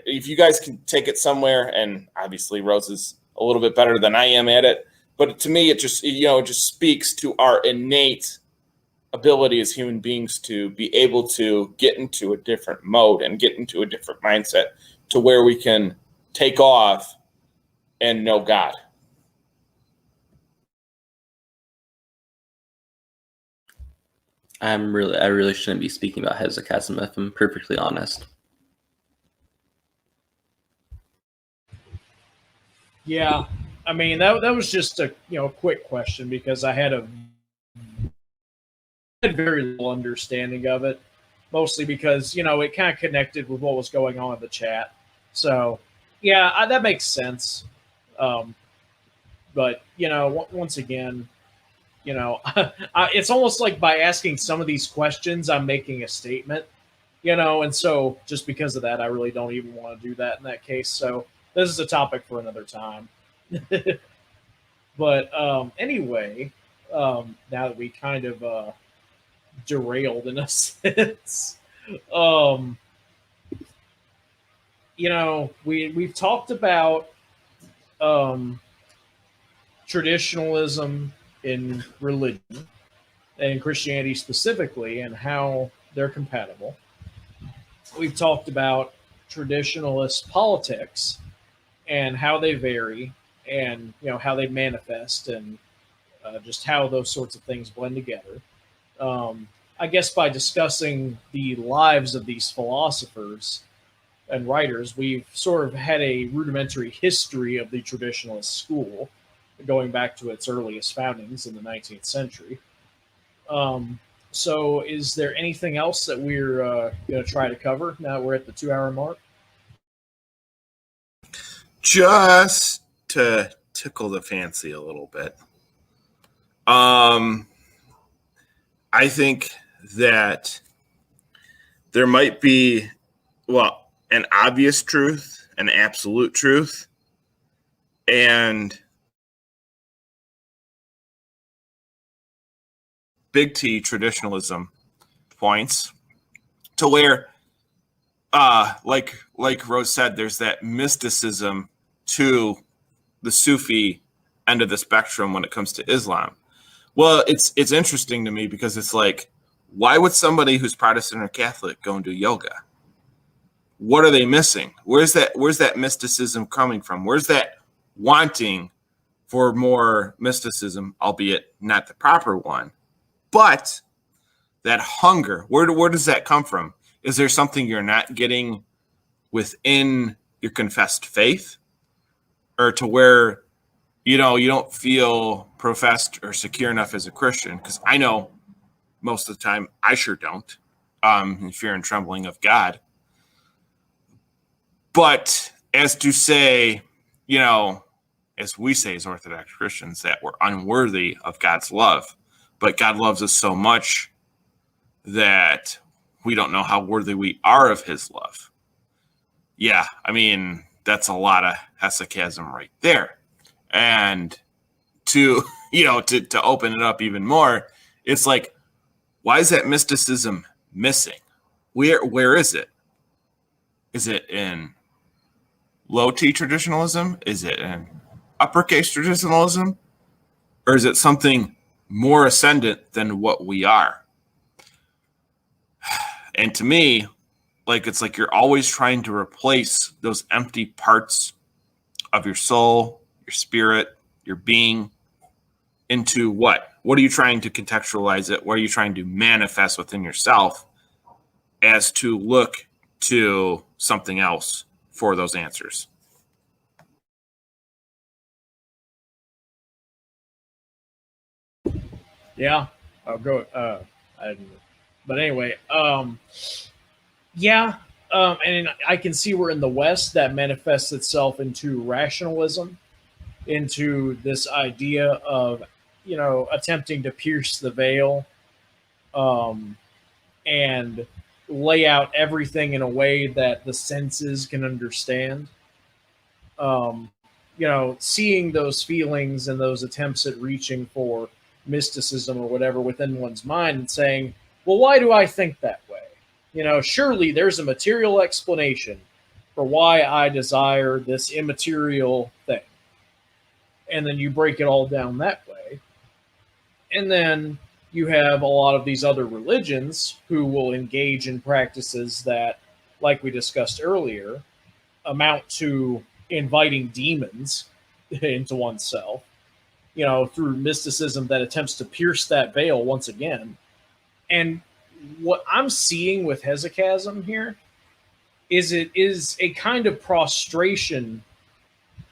If you guys can take it somewhere, and obviously Rose is a little bit better than I am at it, but to me, it just speaks to our innate ability as human beings to be able to get into a different mode and get into a different mindset to where we can take off and know God. I really shouldn't be speaking about hesychasm, if I'm perfectly honest. Yeah, I mean that was just a quick question because I had very little understanding of it, mostly because it kind of connected with what was going on in the chat. So yeah, that makes sense. But once again, it's almost like by asking some of these questions, I'm making a statement. And so just because of that, I really don't even want to do that in that case. So this is a topic for another time. But anyway, now that we kind of derailed in a sense, we've talked about traditionalism in religion and Christianity specifically, and how they're compatible. We've talked about traditionalist politics and how they vary, and how they manifest, and just how those sorts of things blend together. I guess by discussing the lives of these philosophers and writers, we've sort of had a rudimentary history of the traditionalist school, going back to its earliest foundings in the 19th century. So is there anything else that we're going to try to cover now that we're at the 2-hour mark? Just to tickle the fancy a little bit. I think that there might be, an obvious truth, an absolute truth, and big T traditionalism points to where, like Rose said, there's that mysticism to the Sufi end of the spectrum when it comes to Islam. Well, it's interesting to me because it's like, why would somebody who's Protestant or Catholic go and do yoga? What are they missing? Where's that mysticism coming from? Where's that wanting for more mysticism, albeit not the proper one, but that hunger? Where does that come from? Is there something you're not getting within your confessed faith, or to where you don't feel professed or secure enough as a Christian? Because I know most of the time I sure don't, in fear and trembling of God. But as to say, as we say as Orthodox Christians, that we're unworthy of God's love, but God loves us so much that we don't know how worthy we are of his love. Yeah, I mean, that's a lot of hesychasm right there. And to open it up even more, it's like, why is that mysticism missing? Where is it? Is it in low T traditionalism? Is it in uppercase traditionalism? Or is it something more ascendant than what we are? And to me, it's like you're always trying to replace those empty parts of your soul, your spirit, your being into what? What are you trying to contextualize it? What are you trying to manifest within yourself as to look to something else for those answers? Yeah, I'll go. I, but anyway, yeah, and I can see where in the West that manifests itself into rationalism, into this idea of attempting to pierce the veil, um, and lay out everything in a way that the senses can understand. Um, seeing those feelings and those attempts at reaching for mysticism or whatever within one's mind and saying, well, why do I think that way? Surely there's a material explanation for why I desire this immaterial thing. And then you break it all down that way. And then you have a lot of these other religions who will engage in practices that, like we discussed earlier, amount to inviting demons into oneself, through mysticism that attempts to pierce that veil once again. And what I'm seeing with hesychasm here is it is a kind of prostration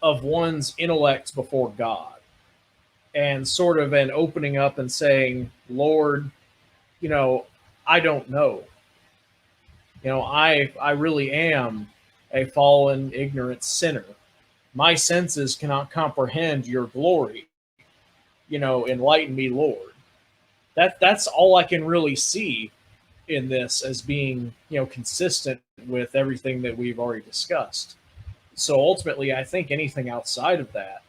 of one's intellect before God, and sort of an opening up and saying, Lord, I don't know. I really am a fallen, ignorant sinner. My senses cannot comprehend your glory. Enlighten me, Lord. That's all I can really see in this as being, consistent with everything that we've already discussed. So ultimately, I think anything outside of that,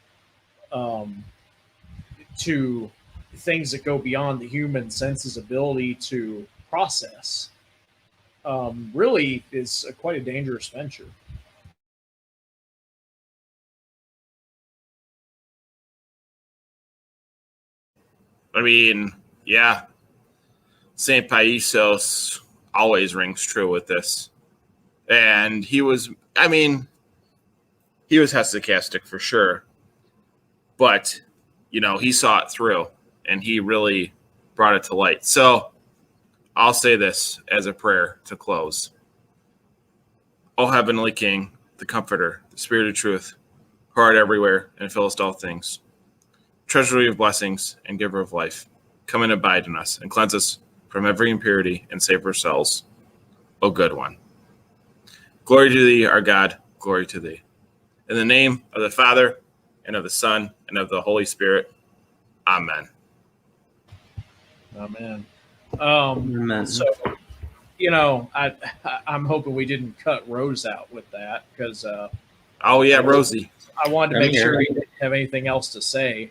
to things that go beyond the human sense's ability to process, really is quite a dangerous venture. I mean, yeah, St. Paisos always rings true with this. And he was hesychastic for sure. But, he saw it through and he really brought it to light. So I'll say this as a prayer to close. O Heavenly King, the Comforter, the Spirit of Truth, who art everywhere and fillest all things, treasury of blessings and giver of life, come and abide in us and cleanse us from every impurity and save our souls, O good one. Glory to thee, our God, glory to thee. In the name of the Father, and of the Son, and of the Holy Spirit. Amen. Amen. Amen. So, I'm hoping we didn't cut Rose out with that, because oh yeah, Rosie. I wanted to make sure he didn't have anything else to say.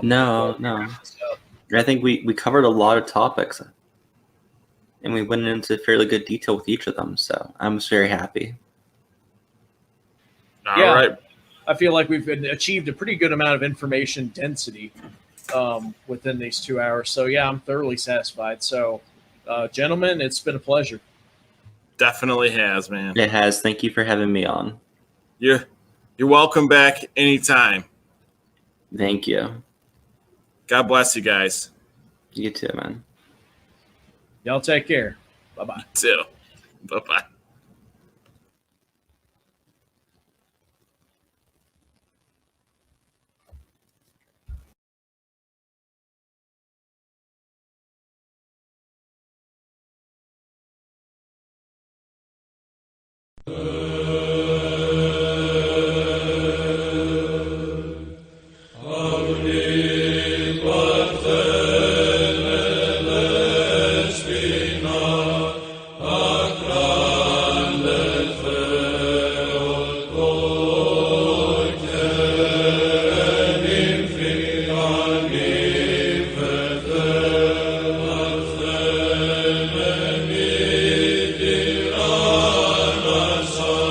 No. I think we covered a lot of topics, and we went into fairly good detail with each of them. So I'm just very happy. All right. I feel like we've achieved a pretty good amount of information density within these 2 hours. So yeah, I'm thoroughly satisfied. So, gentlemen, it's been a pleasure. Definitely has, man. It has. Thank you for having me on. You're welcome back anytime. Thank you. God bless you guys. You too, man. Y'all take care. Bye-bye. You too. Bye-bye. Son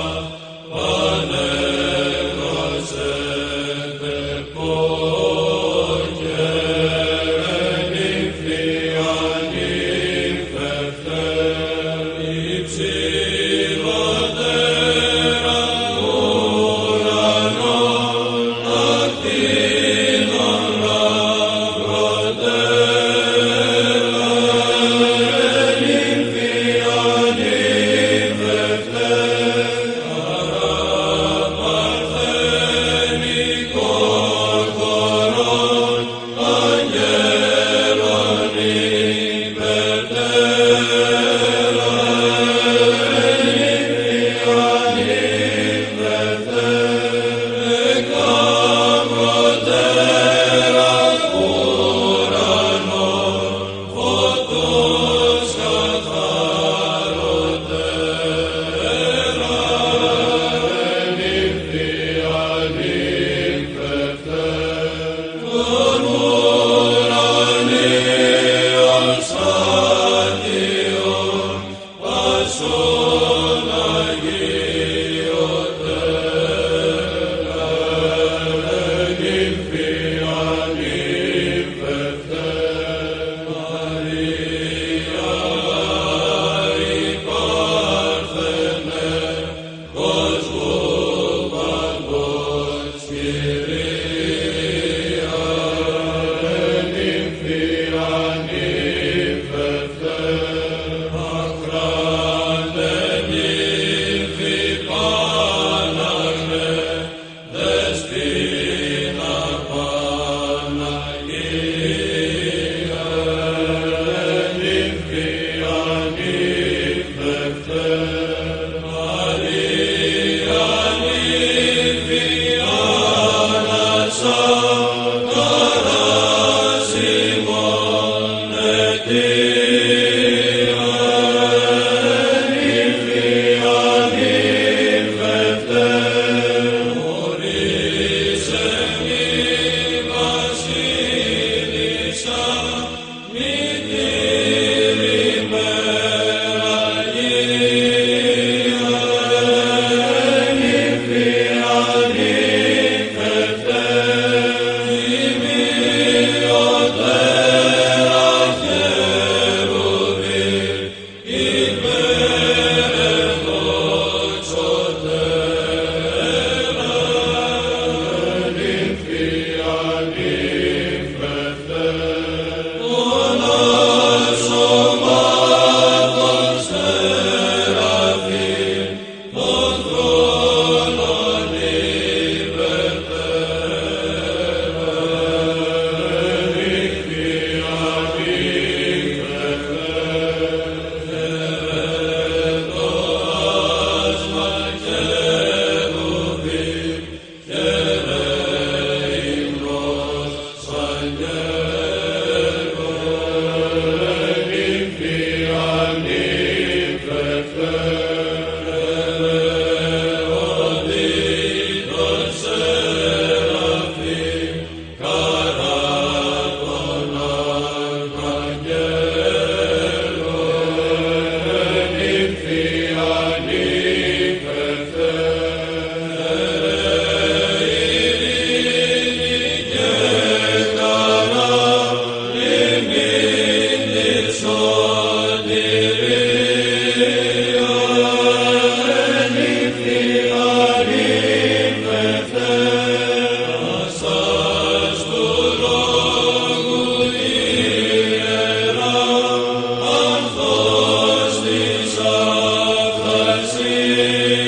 day.